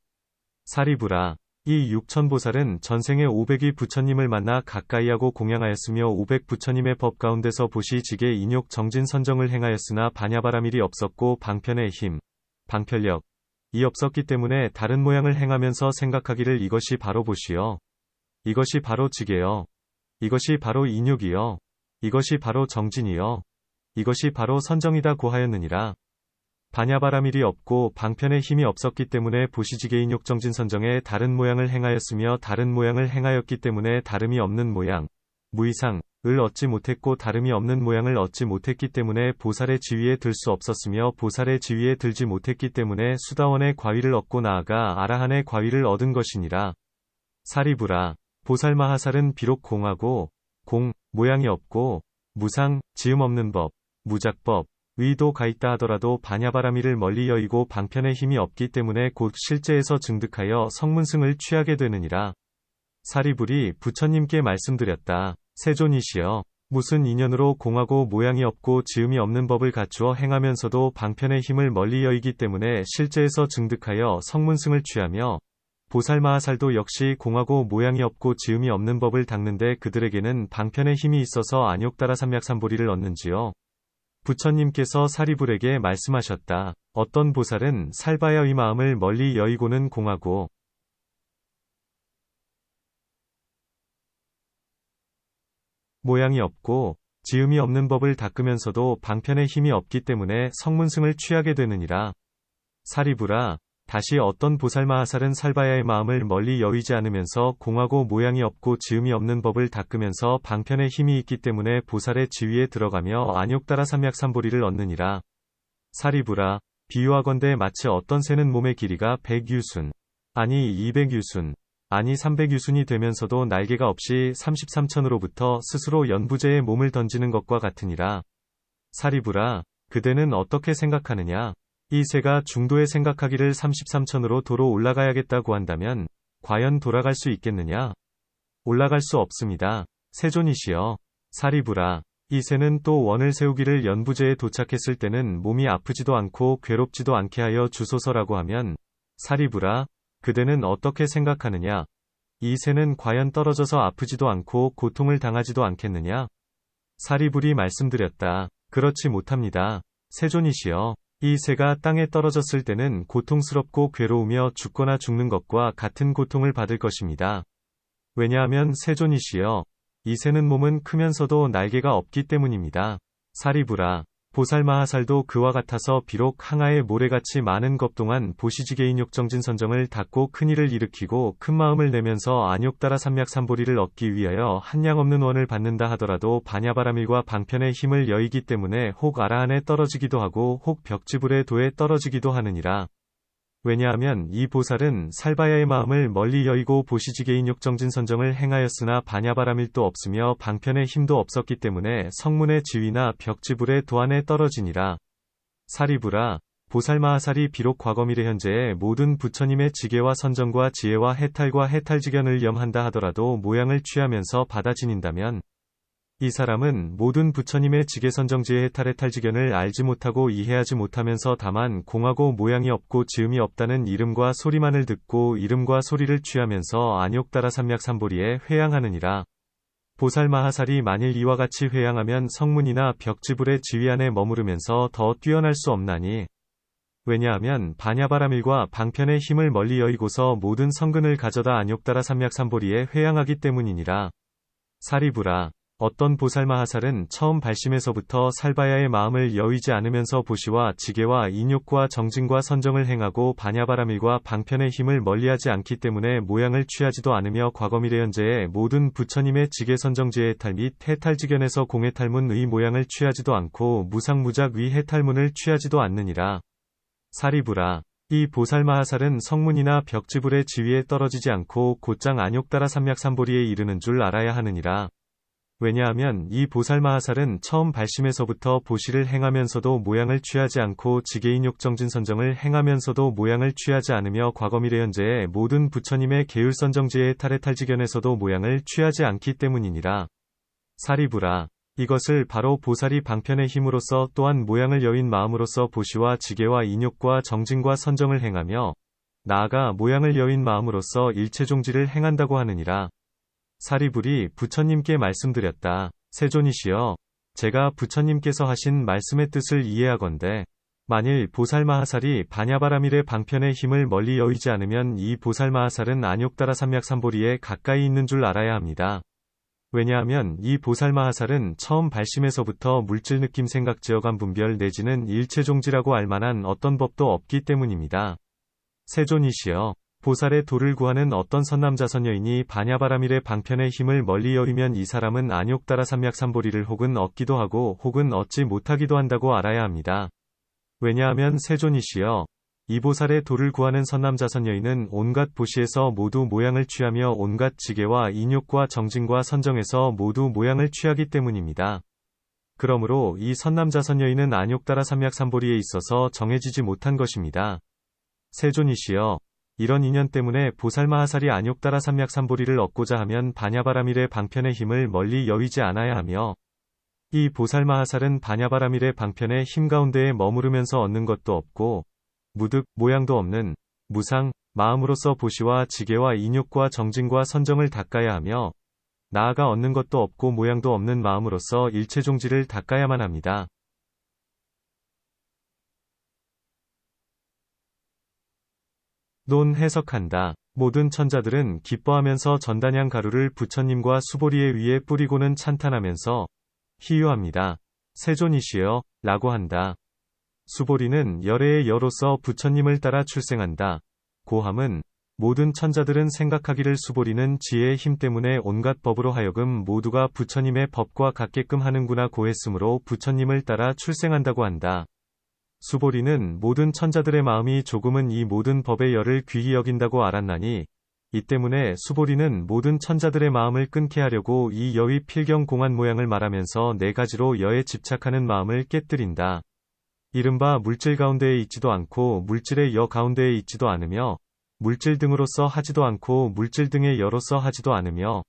사리불아, 이 6천 보살은 전생에 500의 부처님을 만나 가까이하고 공양하였으며 500 부처님의 법 가운데서 보시지게 인욕 정진 선정을 행하였으나 반야바라밀이 없었고 방편의 힘, 방편력, 이 없었기 때문에 다른 모양을 행하면서 생각하기를 이것이 바로 보시여. 이것이 바로 지게여. 이것이 바로 인욕이여. 이것이 바로 정진이여. 이것이 바로 선정이다 고하였느니라. 반야바라밀이 없고 방편의 힘이 없었기 때문에 보시지게 인욕 정진 선정에 다른 모양을 행하였으며 다른 모양을 행하였기 때문에 다름이 없는 모양, 무이상, 을 얻지 못했고 다름이 없는 모양을 얻지 못했기 때문에 보살의 지위에 들 수 없었으며 보살의 지위에 들지 못했기 때문에 수다원의 과위를 얻고 나아가 아라한의 과위를 얻은 것이니라. 사리불아, 보살마하살은 비록 공하고, 모양이 없고, 무상, 지음 없는 법, 무작법, 의도 가있다 하더라도 반야바라밀을 멀리 여의고 방편의 힘이 없기 때문에 곧 실제에서 증득하여 성문승을 취하게 되느니라. 사리불이 부처님께 말씀드렸다. 세존이시여, 무슨 인연으로 공하고 모양이 없고 지음이 없는 법을 갖추어 행하면서도 방편의 힘을 멀리 여의기 때문에 실제에서 증득하여 성문승을 취하며, 보살마하살도 역시 공하고 모양이 없고 지음이 없는 법을 닦는데 그들에게는 방편의 힘이 있어서 안욕다라 삼약삼보리를 얻는지요. 부처님께서 사리불에게 말씀하셨다. 어떤 보살은 살바야의 마음을 멀리 여의고는 공하고 모양이 없고 지음이 없는 법을 닦으면서도 방편의 힘이 없기 때문에 성문승을 취하게 되느니라. 사리불아, 다시 어떤 보살마하살은 살바야의 마음을 멀리 여의지 않으면서 공하고 모양이 없고 지음이 없는 법을 닦으면서 방편의 힘이 있기 때문에 보살의 지위에 들어가며 안욕다라 삼약삼보리를 얻느니라. 사리불아, 비유하건대 마치 어떤 새는 몸의 길이가 100유순, 아니 200유순, 아니 300유순이 되면서도 날개가 없이 33천으로부터 스스로 연부제에 몸을 던지는 것과 같으니라. 사리불아, 그대는 어떻게 생각하느냐? 이 새가 중도에 생각하기를 33천으로 도로 올라가야겠다고 한다면 과연 돌아갈 수 있겠느냐? 올라갈 수 없습니다. 세존이시여. 사리불아, 이 새는 또 원을 세우기를 연부제에 도착했을 때는 몸이 아프지도 않고 괴롭지도 않게 하여 주소서라고 하면, 사리불아, 그대는 어떻게 생각하느냐? 이 새는 과연 떨어져서 아프지도 않고 고통을 당하지도 않겠느냐? 사리불이 말씀드렸다. 그렇지 못합니다. 세존이시여. 이 새가 땅에 떨어졌을 때는 고통스럽고 괴로우며 죽거나 죽는 것과 같은 고통을 받을 것입니다. 왜냐하면 세존이시여, 이 새는 몸은 크면서도 날개가 없기 때문입니다. 사리불아, 보살마하살도 그와 같아서 비록 항아의 모래같이 많은 것 동안 보시지게 인욕정진 선정을 닦고 큰일을 일으키고 큰 마음을 내면서 안욕다라 삼약삼보리를 얻기 위하여 한량없는 원을 받는다 하더라도 반야바라밀과 방편의 힘을 여의기 때문에 혹 아라한에 떨어지기도 하고 혹 벽지불의 도에 떨어지기도 하느니라. 왜냐하면 이 보살은 살바야의 마음을 멀리 여의고 보시지게 인욕정진 선정을 행하였으나 반야바라밀도 없으며 방편의 힘도 없었기 때문에 성문의 지위나 벽지불의 도 안에 떨어지니라. 사리불아, 보살마하살이 비록 과거미래 현재의 모든 부처님의 지계와 선정과 지혜와 해탈과 해탈지견을 염한다 하더라도 모양을 취하면서 받아 지닌다면 이 사람은 모든 부처님의 지계선정지의 해탈지견을 알지 못하고 이해하지 못하면서 다만 공하고 모양이 없고 지음이 없다는 이름과 소리만을 듣고 이름과 소리를 취하면서 안욕다라 삼약삼보리에 회양하느니라. 보살마하살이 만일 이와 같이 회양하면 성문이나 벽지불의 지위 안에 머무르면서 더 뛰어날 수 없나니. 왜냐하면 반야바라밀과 방편의 힘을 멀리 여의고서 모든 성근을 가져다 안욕다라 삼약삼보리에 회양하기 때문이니라. 사리불아, 어떤 보살마하살은 처음 발심에서부터 살바야의 마음을 여의지 않으면서 보시와 지게와 인욕과 정진과 선정을 행하고 반야바라밀과 방편의 힘을 멀리하지 않기 때문에 모양을 취하지도 않으며 과거미래현재의 모든 부처님의 지게선정지의 해탈 및 해탈지견에서 공해탈문의 모양을 취하지도 않고 무상무작 위 해탈문을 취하지도 않느니라. 사리부라. 이 보살마하살은 성문이나 벽지불의 지위에 떨어지지 않고 곧장 안욕따라 삼략삼보리에 이르는 줄 알아야 하느니라. 왜냐하면 이 보살마하살은 처음 발심에서부터 보시를 행하면서도 모양을 취하지 않고 지게인욕정진선정을 행하면서도 모양을 취하지 않으며 과거미래현재의 모든 부처님의 계율선정지의 탈해탈지견에서도 모양을 취하지 않기 때문이니라. 사리부라. 이것을 바로 보살이 방편의 힘으로써 또한 모양을 여인 마음으로써 보시와 지게와 인욕과 정진과 선정을 행하며 나아가 모양을 여인 마음으로써 일체종지를 행한다고 하느니라. 사리불이 부처님께 말씀드렸다. 세존이시여, 제가 부처님께서 하신 말씀의 뜻을 이해하건대 만일 보살마하살이 반야바라밀의 방편의 힘을 멀리 여의지 않으면 이 보살마하살은 안욕따라 삼략삼보리에 가까이 있는 줄 알아야 합니다. 왜냐하면 이 보살마하살은 처음 발심에서부터 물질 느낌 생각 지어감 분별 내지는 일체종지라고 알만한 어떤 법도 없기 때문입니다. 세존이시여, 보살의 도를 구하는 어떤 선남자선여인이 반야바라밀의 방편의 힘을 멀리 여의면 이 사람은 안욕따라 삼략삼보리를 혹은 얻기도 하고 혹은 얻지 못하기도 한다고 알아야 합니다. 왜냐하면 세존이시여, 이 보살의 도를 구하는 선남자선여인은 온갖 보시에서 모두 모양을 취하며 온갖 지게와 인욕과 정진과 선정에서 모두 모양을 취하기 때문입니다. 그러므로 이 선남자선여인은 안욕따라 삼략삼보리에 있어서 정해지지 못한 것입니다. 세존이시여, 이런 인연 때문에 보살마하살이 안욕따라 삼략삼보리를 얻고자 하면 반야바라밀의 방편의 힘을 멀리 여의지 않아야 하며 이 보살마하살은 반야바라밀의 방편의 힘 가운데에 머무르면서 얻는 것도 없고 무득, 모양도 없는 무상, 마음으로서 보시와 지게와 인욕과 정진과 선정을 닦아야 하며 나아가 얻는 것도 없고 모양도 없는 마음으로서 일체종지를 닦아야만 합니다. 논 해석한다. 모든 천자들은 기뻐하면서 전단양 가루를 부처님과 수보리의 위에 뿌리고는 찬탄하면서 희유합니다. 세존이시여, 라고 한다. 수보리는 열애의 여로서 부처님을 따라 출생한다. 고함은 모든 천자들은 생각하기를 수보리는 지혜의 힘 때문에 온갖 법으로 하여금 모두가 부처님의 법과 같게끔 하는구나 고했으므로 부처님을 따라 출생한다고 한다. 수보리는 모든 천자들의 마음이 조금은 이 모든 법의 열을 귀히 여긴다고 알았나니 이 때문에 수보리는 모든 천자들의 마음을 끊게 하려고 이 여의 필경 공안 모양을 말하면서 네 가지로 여에 집착하는 마음을 깨뜨린다. 이른바 물질 가운데에 있지도 않고 물질의 여 가운데에 있지도 않으며 물질 등으로서 하지도 않고 물질 등의 여로서 하지도 않으며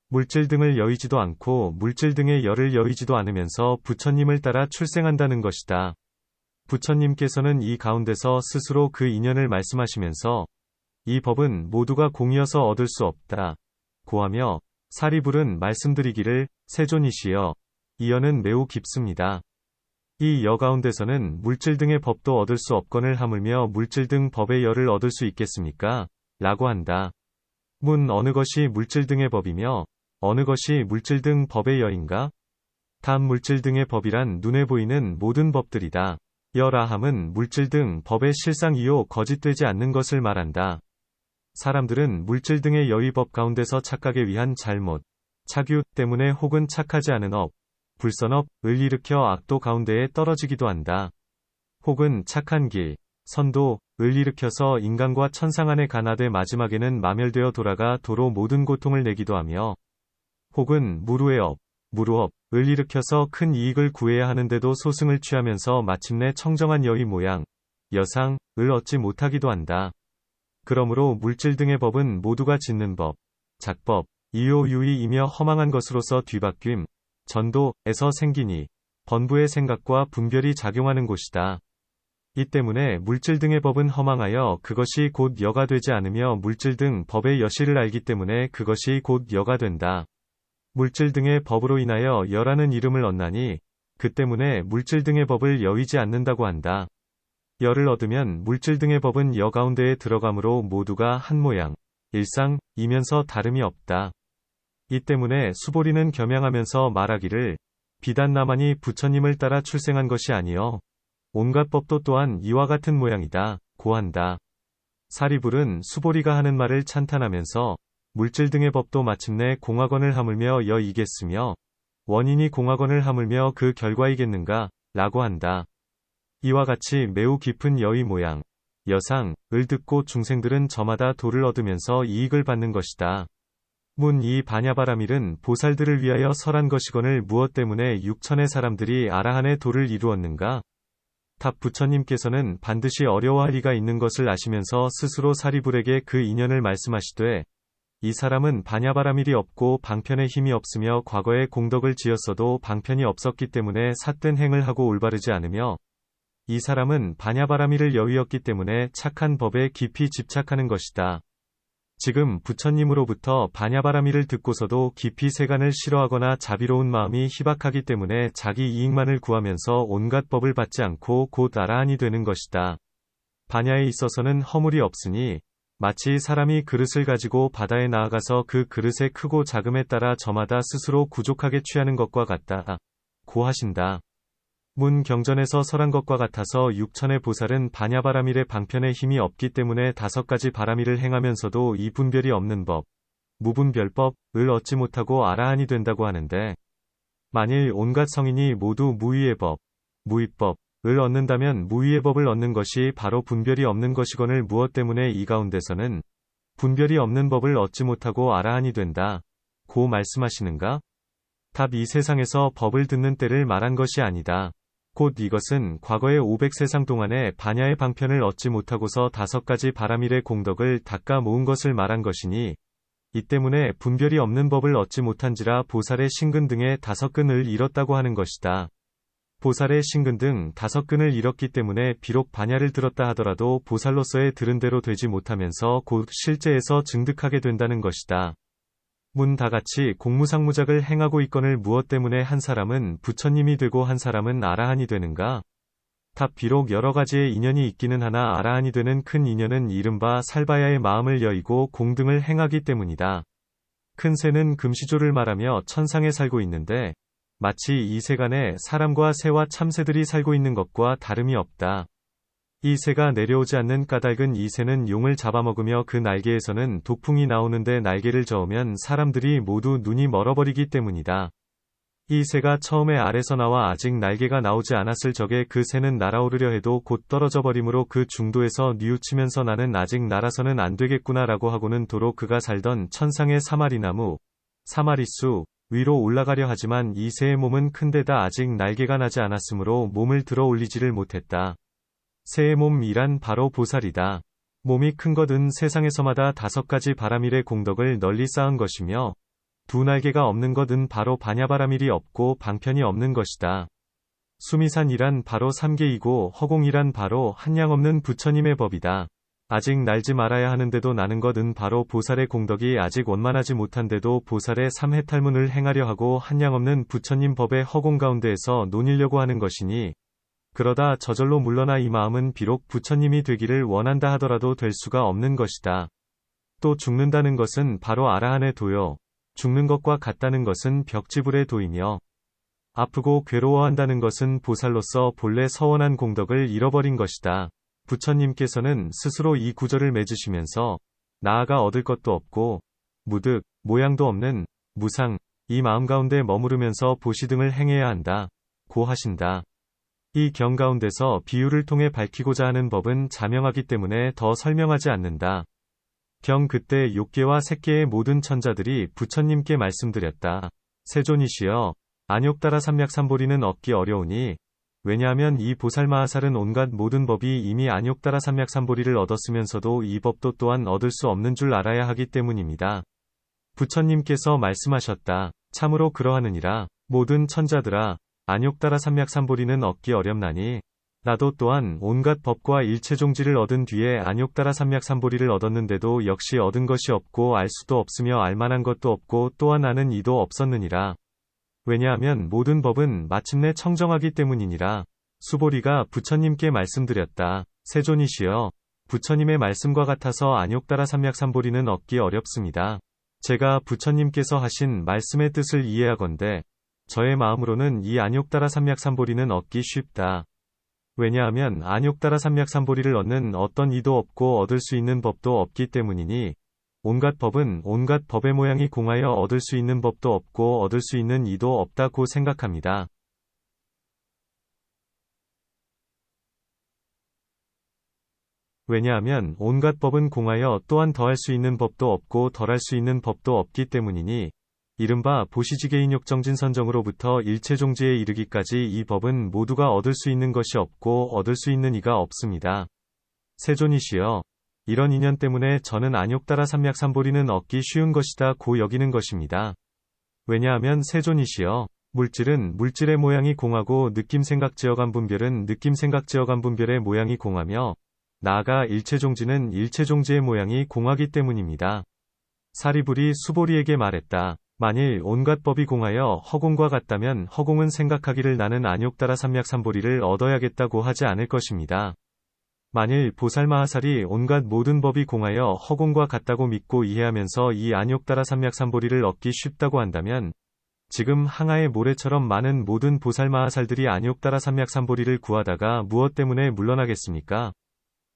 물질 등을 여의지도 않고 물질 등의 열을 여의지도 않으면서 부처님을 따라 출생한다는 것이다. 부처님께서는 이 가운데서 스스로 그 인연을 말씀하시면서 이 법은 모두가 공이어서 얻을 수 없다. 고하며 사리불은 말씀드리기를 세존이시여, 이 여는 매우 깊습니다. 이 여 가운데서는 물질 등의 법도 얻을 수 없거늘 하물며 물질 등 법의 열을 얻을 수 있겠습니까? 라고 한다. 문 어느 것이 물질 등의 법이며 어느 것이 물질 등 법의 여인가? 단 물질 등의 법이란 눈에 보이는 모든 법들이다. 여라함은 물질 등 법의 실상이요 거짓되지 않는 것을 말한다. 사람들은 물질 등의 여의법 가운데서 착각에 위한 잘못, 착유 때문에 혹은 착하지 않은 업, 불선업을 일으켜 악도 가운데에 떨어지기도 한다. 혹은 착한 길, 선도를 일으켜서 인간과 천상 안에 가나되 마지막에는 마멸되어 돌아가 도로 모든 고통을 내기도 하며 혹은 무루의 업, 무루업을 일으켜서 큰 이익을 구해야 하는데도 소승을 취하면서 마침내 청정한 여의 모양, 여상을 얻지 못하기도 한다. 그러므로 물질 등의 법은 모두가 짓는 법, 작법, 이요유의이며 허망한 것으로서 뒤바뀜, 전도에서 생기니 번부의 생각과 분별이 작용하는 곳이다. 이 때문에 물질 등의 법은 허망하여 그것이 곧 여가 되지 않으며 물질 등 법의 여실을 알기 때문에 그것이 곧 여가 된다. 물질 등의 법으로 인하여 여라는 이름을 얻나니 그 때문에 물질 등의 법을 여의지 않는다고 한다. 열을 얻으면 물질 등의 법은 여 가운데에 들어가므로 모두가 한 모양, 일상이면서 다름이 없다. 이 때문에 수보리는 겸양하면서 말하기를 비단 나만이 부처님을 따라 출생한 것이 아니요 온갖 법도 또한 이와 같은 모양이다 고한다. 사리불은 수보리가 하는 말을 찬탄하면서 물질 등의 법도 마침내 공화권을 하물며 여이겠으며 원인이 공화권을 하물며 그 결과이겠는가 라고 한다. 이와 같이 매우 깊은 여의 모양, 여상을 듣고 중생들은 저마다 도를 얻으면서 이익을 받는 것이다. 문 이 바냐바라밀은 보살들을 위하여 설한 것이거늘 무엇 때문에 육천의 사람들이 아라한의 도를 이루었는가? 답 부처님께서는 반드시 어려워할 이가 있는 것을 아시면서 스스로 사리불에게 그 인연을 말씀하시되 이 사람은 바냐바라밀이 없고 방편에 힘이 없으며 과거에 공덕을 지었어도 방편이 없었기 때문에 삿된 행을 하고 올바르지 않으며 이 사람은 바냐바라밀을 여위었기 때문에 착한 법에 깊이 집착하는 것이다. 지금 부처님으로부터 바냐바라밀을 듣고서도 깊이 세간을 싫어하거나 자비로운 마음이 희박하기 때문에 자기 이익만을 구하면서 온갖 법을 받지 않고 곧 아라한이 되는 것이다. 바냐에 있어서는 허물이 없으니 마치 사람이 그릇을 가지고 바다에 나아가서 그 그릇의 크고 작음에 따라 저마다 스스로 구족하게 취하는 것과 같다. 고 하신다. 문 경전에서 설한 것과 같아서 육천의 보살은 바냐바라밀의 방편에 힘이 없기 때문에 5가지 바라밀을 행하면서도 이 분별이 없는 법, 무분별법을 얻지 못하고 아라한이 된다고 하는데 만일 온갖 성인이 모두 무위의 법, 무위법을 얻는다면 무위의 법을 얻는 것이 바로 분별이 없는 것이거늘 무엇 때문에 이 가운데서는 분별이 없는 법을 얻지 못하고 아라한이 된다. 고 말씀하시는가? 답 이 세상에서 법을 듣는 때를 말한 것이 아니다. 곧 이것은 과거의 500세상 동안에 바냐의 방편을 얻지 못하고서 5가지 바라밀의 공덕을 닦아 모은 것을 말한 것이니 이 때문에 분별이 없는 법을 얻지 못한지라 보살의 신근 등의 5근을 잃었다고 하는 것이다. 보살의 신근 등 5근을 잃었기 때문에 비록 바냐를 들었다 하더라도 보살로서의 들은 대로 되지 못하면서 곧 실제에서 증득하게 된다는 것이다. 문 다같이 공무상무작을 행하고 있거늘 무엇 때문에 한 사람은 부처님이 되고 한 사람은 아라한이 되는가? 답 비록 여러 가지의 인연이 있기는 하나 아라한이 되는 큰 인연은 이른바 살바야의 마음을 여의고 공등을 행하기 때문이다. 큰 새는 금시조를 말하며 천상에 살고 있는데 마치 이 세간에 사람과 새와 참새들이 살고 있는 것과 다름이 없다. 이 새가 내려오지 않는 까닭은 이 새는 용을 잡아먹으며 그 날개에서는 독풍이 나오는데 날개를 저으면 사람들이 모두 눈이 멀어버리기 때문이다. 이 새가 처음에 알에서 나와 아직 날개가 나오지 않았을 적에 그 새는 날아오르려 해도 곧 떨어져 버리므로 그 중도에서 뉘우치면서 나는 아직 날아서는 안 되겠구나 라고 하고는 도로 그가 살던 천상의 사마리나무, 사마리수 위로 올라가려 하지만 이 새의 몸은 큰데다 아직 날개가 나지 않았으므로 몸을 들어 올리지를 못했다. 새의 몸이란 바로 보살이다. 몸이 큰 것은 세상에서마다 5가지 바라밀의 공덕을 널리 쌓은 것이며 2날개가 없는 것은 바로 바냐바라밀이 없고 방편이 없는 것이다. 수미산이란 바로 3개이고 허공이란 바로 한량 없는 부처님의 법이다. 아직 날지 말아야 하는데도 나는 것은 바로 보살의 공덕이 아직 원만하지 못한데도 보살의 3해탈문을 행하려 하고 한량 없는 부처님 법의 허공 가운데에서 논이려고 하는 것이니 그러다 저절로 물러나 이 마음은 비록 부처님이 되기를 원한다 하더라도 될 수가 없는 것이다. 또 죽는다는 것은 바로 아라한의 도요. 죽는 것과 같다는 것은 벽지불의 도이며 아프고 괴로워한다는 것은 보살로서 본래 서원한 공덕을 잃어버린 것이다. 부처님께서는 스스로 이 구절을 맺으시면서 나아가 얻을 것도 없고 무득, 모양도 없는 무상, 이 마음 가운데 머무르면서 보시등을 행해야 한다. 고 하신다. 이 경 가운데서 비유를 통해 밝히고자 하는 법은 자명하기 때문에 더 설명하지 않는다. 경 그때 욕계와 색계의 모든 천자들이 부처님께 말씀드렸다. 세존이시여, 안욕따라 삼략삼보리는 얻기 어려우니 왜냐하면 이 보살마하살은 온갖 모든 법이 이미 안욕따라 삼략삼보리를 얻었으면서도 이 법도 또한 얻을 수 없는 줄 알아야 하기 때문입니다. 부처님께서 말씀하셨다. 참으로 그러하느니라. 모든 천자들아, 안욕따라 삼략삼보리는 얻기 어렵나니 나도 또한 온갖 법과 일체종지를 얻은 뒤에 안욕따라 삼략삼보리를 얻었는데도 역시 얻은 것이 없고 알 수도 없으며 알만한 것도 없고 또한 아는 이도 없었느니라. 왜냐하면 모든 법은 마침내 청정하기 때문이니라. 수보리가 부처님께 말씀드렸다. 세존이시여, 부처님의 말씀과 같아서 안욕따라 삼략삼보리는 얻기 어렵습니다. 제가 부처님께서 하신 말씀의 뜻을 이해하건대 저의 마음으로는 이 안욕따라 삼약삼보리는 얻기 쉽다. 왜냐하면 안욕따라 삼약삼보리를 얻는 어떤 이도 없고 얻을 수 있는 법도 없기 때문이니 온갖 법은 온갖 법의 모양이 공하여 얻을 수 있는 법도 없고 얻을 수 있는 이도 없다고 생각합니다. 왜냐하면 온갖 법은 공하여 또한 더할 수 있는 법도 없고 덜할 수 있는 법도 없기 때문이니 이른바 보시지계인욕정진선정으로부터 일체종지에 이르기까지 이 법은 모두가 얻을 수 있는 것이 없고 얻을 수 있는 이가 없습니다. 세존이시여, 이런 인연 때문에 저는 안욕따라 삼약삼보리는 얻기 쉬운 것이다 고 여기는 것입니다. 왜냐하면 세존이시여, 물질은 물질의 모양이 공하고 느낌생각지어간 분별은 느낌생각지어간 분별의 모양이 공하며 나아가 일체종지는 일체종지의 모양이 공하기 때문입니다. 사리불이 수보리에게 말했다. 만일 온갖 법이 공하여 허공과 같다면 허공은 생각하기를 나는 안욕따라 삼약삼보리를 얻어야겠다고 하지 않을 것입니다. 만일 보살마하살이 온갖 모든 법이 공하여 허공과 같다고 믿고 이해하면서 이 안욕따라 삼약삼보리를 얻기 쉽다고 한다면 지금 항아의 모래처럼 많은 모든 보살마하살들이 안욕따라 삼약삼보리를 구하다가 무엇 때문에 물러나겠습니까?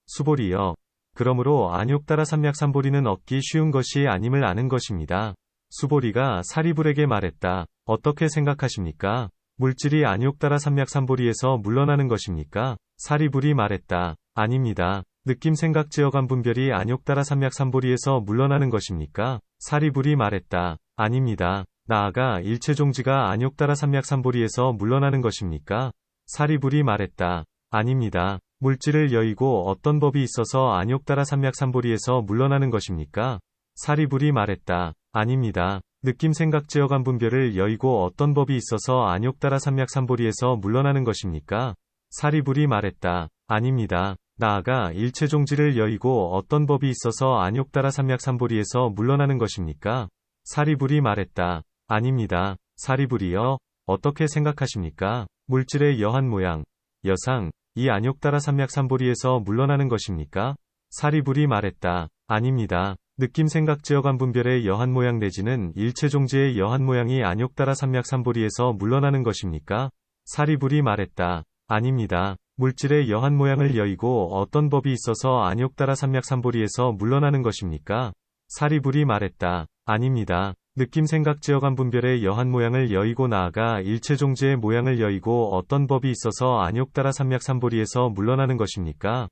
수보리여, 그러므로 안욕따라 삼약삼보리는 얻기 쉬운 것이 아님을 아는 것입니다. 수보리가 사리불에게 말했다. 어떻게 생각하십니까? 물질이 안욕따라 삼약삼보리에서 물러나는 것입니까? 사리불이 말했다. 아닙니다. 느낌생각지어간 분별이 안욕따라 삼약삼보리에서 물러나는 것입니까? 사리불이 말했다. 아닙니다. 나아가 일체종지가 안욕따라 삼약삼보리에서 물러나는 것입니까? 사리불이 말했다. 아닙니다. 물질을 여의고 어떤 법이 있어서 안욕따라 삼약삼보리에서 물러나는 것입니까? 사리불이 말했다. 아닙니다. 느낌생각지어간 분별을 여의고 어떤 법이 있어서 안욕따라 삼약삼보리에서 물러나는 것입니까? 사리불이 말했다. 아닙니다. 나아가 일체종지를 여의고 어떤 법이 있어서 안욕따라 삼약삼보리에서 물러나는 것입니까? 사리불이 말했다. 아닙니다. 사리불이여, 어떻게 생각하십니까? 물질의 여한 모양, 여상, 이 안욕따라 삼약삼보리에서 물러나는 것입니까? 사리불이 말했다. 아닙니다. 느낌생각지어간 분별의 여한 모양 내지는 일체종지의 여한 모양이 안욕따라 삼약삼보리에서 물러나는 것입니까? 사리불이 말했다. 아닙니다. 물질의 여한 모양을 여의고 어떤 법이 있어서 안욕따라 삼약삼보리에서 물러나는 것입니까? 사리불이 말했다. 아닙니다. 느낌생각지어간 분별의 여한 모양을 여의고 나아가 일체종지의 모양을 여의고 어떤 법이 있어서 안욕따라 삼약삼보리에서 물러나는 것입니까?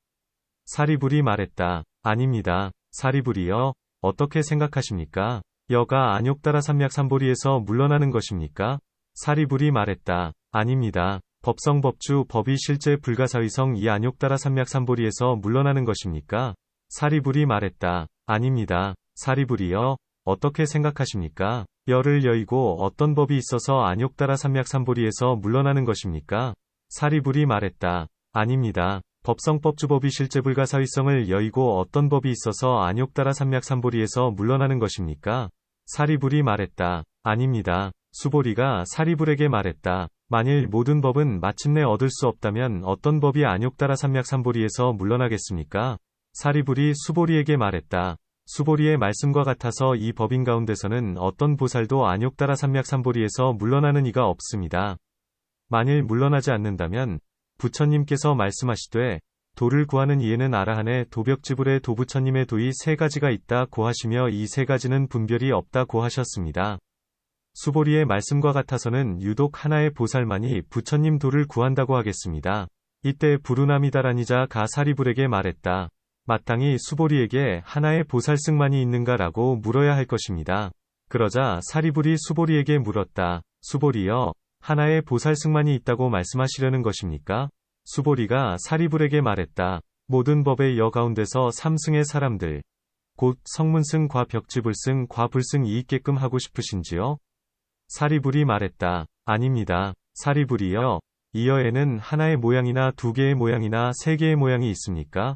사리불이 말했다. 아닙니다. 사리불이여, 어떻게 생각하십니까? 여가 안욕따라 삼약삼보리에서 물러나는 것입니까? 사리불이 말했다. 아닙니다. 법성법주 법이 실제 불가사의성 이 안욕따라 삼약삼보리에서 물러나는 것입니까? 사리불이 말했다. 아닙니다. 사리불이여, 어떻게 생각하십니까? 열을 여의고 어떤 법이 있어서 안욕따라 삼약삼보리에서 물러나는 것입니까? 사리불이 말했다. 아닙니다. 법성법주법이 실제 불가사의성을 여의고 어떤 법이 있어서 안욕따라 삼약삼보리에서 물러나는 것입니까? 사리불이 말했다. 아닙니다. 수보리가 사리불에게 말했다. 만일 모든 법은 마침내 얻을 수 없다면 어떤 법이 안욕따라 삼약삼보리에서 물러나겠습니까? 사리불이 수보리에게 말했다. 수보리의 말씀과 같아서 이 법인 가운데서는 어떤 보살도 안욕따라 삼약삼보리에서 물러나는 이가 없습니다. 만일 물러나지 않는다면 부처님께서 말씀하시되 도를 구하는 이에는 아라한의 도벽지불의 도부처님의 도이 세 가지가 있다고 하시며 이 세 가지는 분별이 없다고 하셨습니다. 수보리의 말씀과 같아서는 유독 하나의 보살만이 부처님 도를 구한다고 하겠습니다. 이때 부르나미다라니자 가 사리불에게 말했다. 마땅히 수보리에게 하나의 보살승만이 있는가라고 물어야 할 것입니다. 그러자 사리불이 수보리에게 물었다. 수보리여, 하나의 보살승만이 있다고 말씀하시려는 것입니까? 수보리가 사리불에게 말했다. 모든 법의 여 가운데서 삼승의 사람들, 곧 성문승 과 벽지불승 과 불승이 있게끔 하고 싶으신지요? 사리불이 말했다. 아닙니다. 사리불이여, 이 여에는 하나의 모양이나 두 개의 모양이나 세 개의 모양이 있습니까?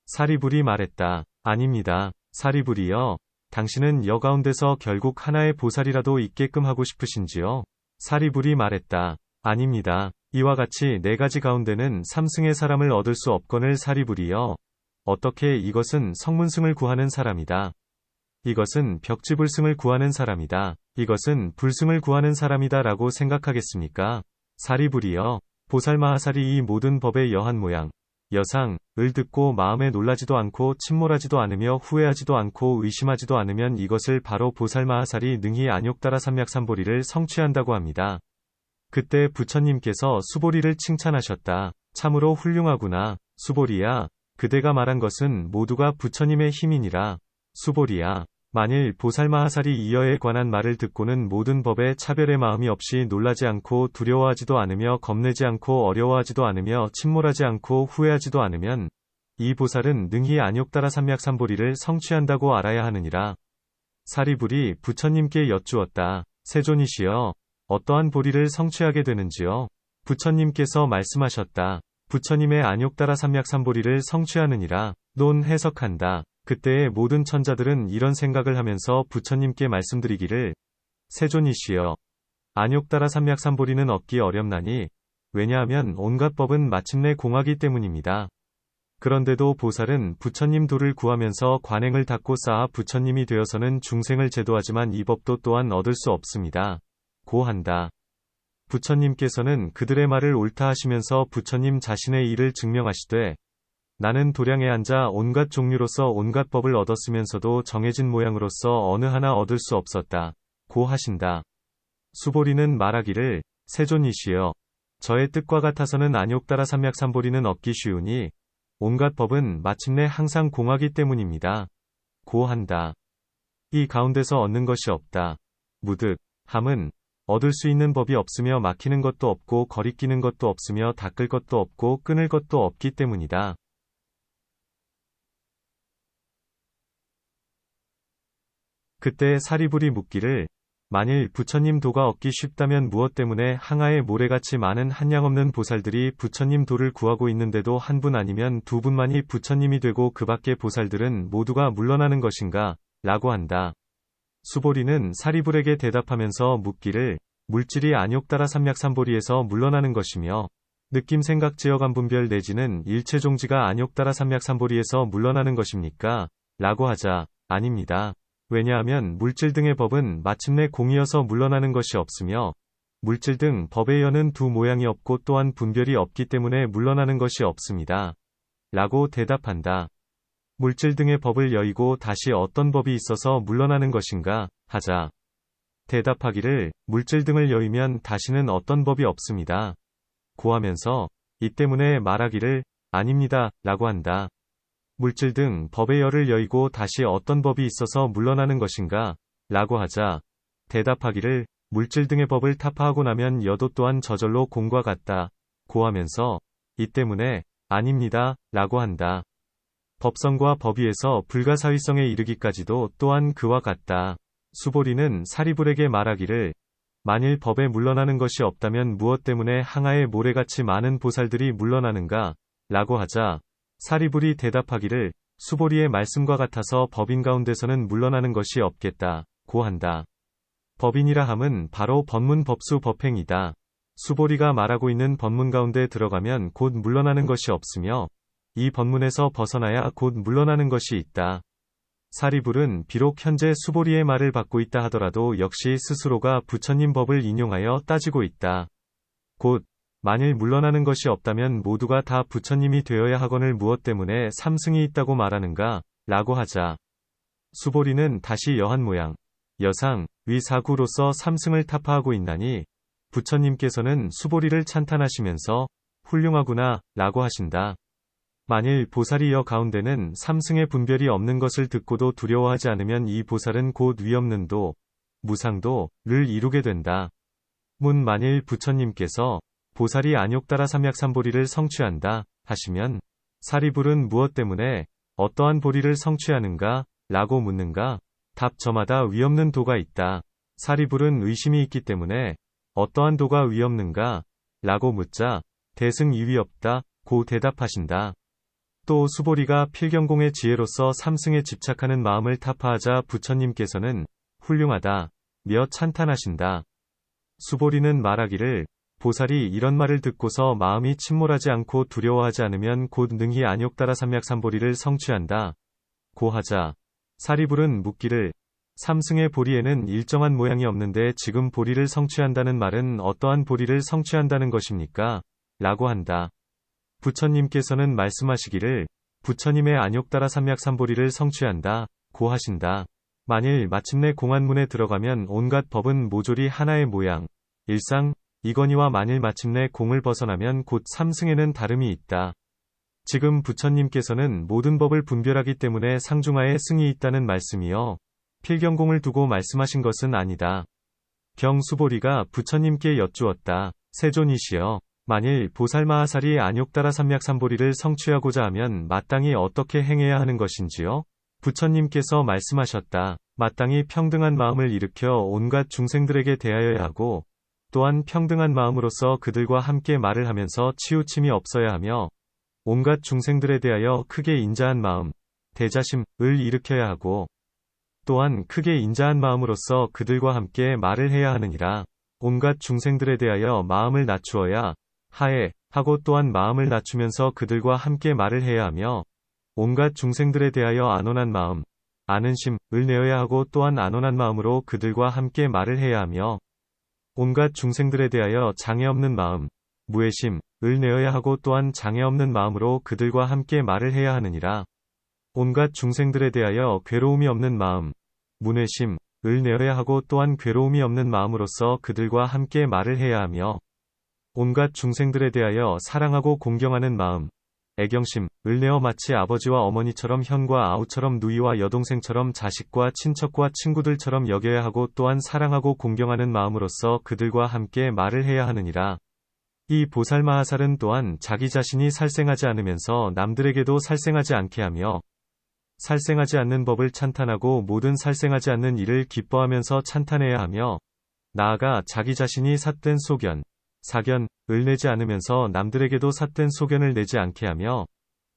사리불이 말했다. 아닙니다. 사리불이여, 당신은 여 가운데서 결국 하나의 보살이라도 있게끔 하고 싶으신지요? 사리불이 말했다. 아닙니다. 이와 같이 네 가지 가운데는 삼승의 사람을 얻을 수 없거늘 사리불이여. 어떻게 이것은 성문승을 구하는 사람이다. 이것은 벽지불승을 구하는 사람이다. 이것은 불승을 구하는 사람이다 라고 생각하겠습니까? 사리불이여. 보살마하살이 이 모든 법의 여한 모양, 여상을 듣고 마음에 놀라지도 않고 침몰하지도 않으며 후회하지도 않고 의심하지도 않으면 이것을 바로 보살마하살이 능히 안욕따라 삼맥삼보리를 성취한다고 합니다. 그때 부처님께서 수보리를 칭찬하셨다. 참으로 훌륭하구나. 수보리야. 그대가 말한 것은 모두가 부처님의 힘이니라. 수보리야. 만일 보살마하살이 이여에 관한 말을 듣고는 모든 법에 차별의 마음이 없이 놀라지 않고 두려워하지도 않으며 겁내지 않고 어려워하지도 않으며 침몰하지 않고 후회하지도 않으면 이 보살은 능히 안욕따라 삼맥삼보리를 성취한다고 알아야 하느니라. 사리불이 부처님께 여쭈었다. 세존이시여. 어떠한 보리를 성취하게 되는지요? 부처님께서 말씀하셨다. 부처님의 안욕따라 삼맥삼보리를 성취하느니라. 논 해석한다. 그때의 모든 천자들은 이런 생각을 하면서 부처님께 말씀드리기를 세존이시여. 안욕따라 삼맥삼보리는 얻기 어렵나니 왜냐하면 온갖 법은 마침내 공하기 때문입니다. 그런데도 보살은 부처님 도를 구하면서 관행을 닦고 쌓아 부처님이 되어서는 중생을 제도하지만 이 법도 또한 얻을 수 없습니다. 고한다. 부처님께서는 그들의 말을 옳다 하시면서 부처님 자신의 일을 증명하시되 나는 도량에 앉아 온갖 종류로서 온갖 법을 얻었으면서도 정해진 모양으로서 어느 하나 얻을 수 없었다. 고 하신다. 수보리는 말하기를 세존이시여. 저의 뜻과 같아서는 안욕따라 삼맥삼보리는 얻기 쉬우니 온갖 법은 마침내 항상 공하기 때문입니다. 고 한다. 이 가운데서 얻는 것이 없다. 무득 함은 얻을 수 있는 법이 없으며 막히는 것도 없고 거리끼는 것도 없으며 닦을 것도 없고 끊을 것도 없기 때문이다. 그때 사리불이 묻기를 만일 부처님 도가 얻기 쉽다면 무엇 때문에 항아에 모래같이 많은 한량없는 보살들이 부처님 도를 구하고 있는데도 한 분 아니면 두 분만이 부처님이 되고 그 밖의 보살들은 모두가 물러나는 것인가? 라고 한다. 수보리는 사리불에게 대답하면서 묻기를 물질이 안욕따라 삼맥삼보리에서 물러나는 것이며 느낌 생각 지어감 분별 내지는 일체 종지가 안욕따라 삼맥삼보리에서 물러나는 것입니까? 라고 하자 아닙니다. 왜냐하면 물질 등의 법은 마침내 공이어서 물러나는 것이 없으며 물질 등 법의 여는 두 모양이 없고 또한 분별이 없기 때문에 물러나는 것이 없습니다. 라고 대답한다. 물질 등의 법을 여의고 다시 어떤 법이 있어서 물러나는 것인가? 하자. 대답하기를 물질 등을 여의면 다시는 어떤 법이 없습니다. 고하면서 이 때문에 말하기를 아닙니다. 라고 한다. 물질 등 법의 열을 여의고 다시 어떤 법이 있어서 물러나는 것인가? 라고 하자. 대답하기를 물질 등의 법을 타파하고 나면 여도 또한 저절로 공과 같다. 고하면서 이 때문에 아닙니다. 라고 한다. 법성과 법위에서 불가사의성에 이르기까지도 또한 그와 같다. 수보리는 사리불에게 말하기를 만일 법에 물러나는 것이 없다면 무엇 때문에 항아에 모래같이 많은 보살들이 물러나는가? 라고 하자. 사리불이 대답하기를 수보리의 말씀과 같아서 법인 가운데서는 물러나는 것이 없겠다. 고 한다. 법인이라 함은 바로 법문 법수 법행이다. 수보리가 말하고 있는 법문 가운데 들어가면 곧 물러나는 것이 없으며 이 법문에서 벗어나야 곧 물러나는 것이 있다. 사리불은 비록 현재 수보리의 말을 받고 있다 하더라도 역시 스스로가 부처님 법을 인용하여 따지고 있다. 곧 만일 물러나는 것이 없다면 모두가 다 부처님이 되어야 하거늘 무엇 때문에 삼승이 있다고 말하는가? 라고 하자. 수보리는 다시 여한 모양, 여상, 위사구로서 삼승을 타파하고 있나니 부처님께서는 수보리를 찬탄하시면서 훌륭하구나 라고 하신다. 만일 보살이 여 가운데는 삼승의 분별이 없는 것을 듣고도 두려워하지 않으면 이 보살은 곧 위없는 도, 무상도를 이루게 된다. 문 만일 부처님께서 보살이 안욕따라 삼맥삼보리를 성취한다 하시면 사리불은 무엇 때문에 어떠한 보리를 성취하는가? 라고 묻는가? 답 저마다 위없는 도가 있다. 사리불은 의심이 있기 때문에 어떠한 도가 위없는가? 라고 묻자 대승 이위 없다 고 대답하신다. 또 수보리가 필경공의 지혜로서 삼승에 집착하는 마음을 타파하자 부처님께서는 훌륭하다 며 찬탄하신다. 수보리는 말하기를 보살이 이런 말을 듣고서 마음이 침몰하지 않고 두려워하지 않으면 곧 능히 안욕따라 삼맥삼보리를 성취한다. 고 하자. 사리불은 묻기를 삼승의 보리에는 일정한 모양이 없는데 지금 보리를 성취한다는 말은 어떠한 보리를 성취한다는 것입니까? 라고 한다. 부처님께서는 말씀하시기를 부처님의 안욕따라 삼약삼보리를 성취한다 고 하신다. 만일 마침내 공안문에 들어가면 온갖 법은 모조리 하나의 모양, 일상, 이거니와 만일 마침내 공을 벗어나면 곧 삼승에는 다름이 있다. 지금 부처님께서는 모든 법을 분별하기 때문에 상중하에 승이 있다는 말씀이요. 필경공을 두고 말씀하신 것은 아니다. 경수보리가 부처님께 여쭈었다. 세존이시여, 만일 보살마하살이 안욕따라 삼약삼보리를 성취하고자 하면 마땅히 어떻게 행해야 하는 것인지요? 부처님께서 말씀하셨다. 마땅히 평등한 마음을 일으켜 온갖 중생들에게 대하여야 하고, 또한 평등한 마음으로서 그들과 함께 말을 하면서 치우침이 없어야 하며, 온갖 중생들에 대하여 크게 인자한 마음, 대자심을 일으켜야 하고, 또한 크게 인자한 마음으로서 그들과 함께 말을 해야 하느니라. 온갖 중생들에 대하여 마음을 낮추어야 하고 또한 마음을 낮추면서 그들과 함께 말을 해야 하며, 온갖 중생들에 대하여 안온한 마음, 아는심을 내어야 하고 또한 안온한 마음으로 그들과 함께 말을 해야 하며, 온갖 중생들에 대하여 장애 없는 마음, 무해심을 내어야 하고 또한 장애 없는 마음으로 그들과 함께 말을 해야 하느니라. 온갖 중생들에 대하여 괴로움이 없는 마음, 문외심을 내어야 하고 또한 괴로움이 없는 마음으로서 그들과 함께 말을 해야 하며, 온갖 중생들에 대하여 사랑하고 공경하는 마음, 애경심을 내어 마치 아버지와 어머니처럼 현과 아우처럼 누이와 여동생처럼 자식과 친척과 친구들처럼 여겨야 하고 또한 사랑하고 공경하는 마음으로서 그들과 함께 말을 해야 하느니라. 이 보살마하살은 또한 자기 자신이 살생하지 않으면서 남들에게도 살생하지 않게 하며, 살생하지 않는 법을 찬탄하고 모든 살생하지 않는 일을 기뻐하면서 찬탄해야 하며, 나아가 자기 자신이 삿된 소견, 사견을 내지 않으면서 남들에게도 삿된 소견을 내지 않게 하며,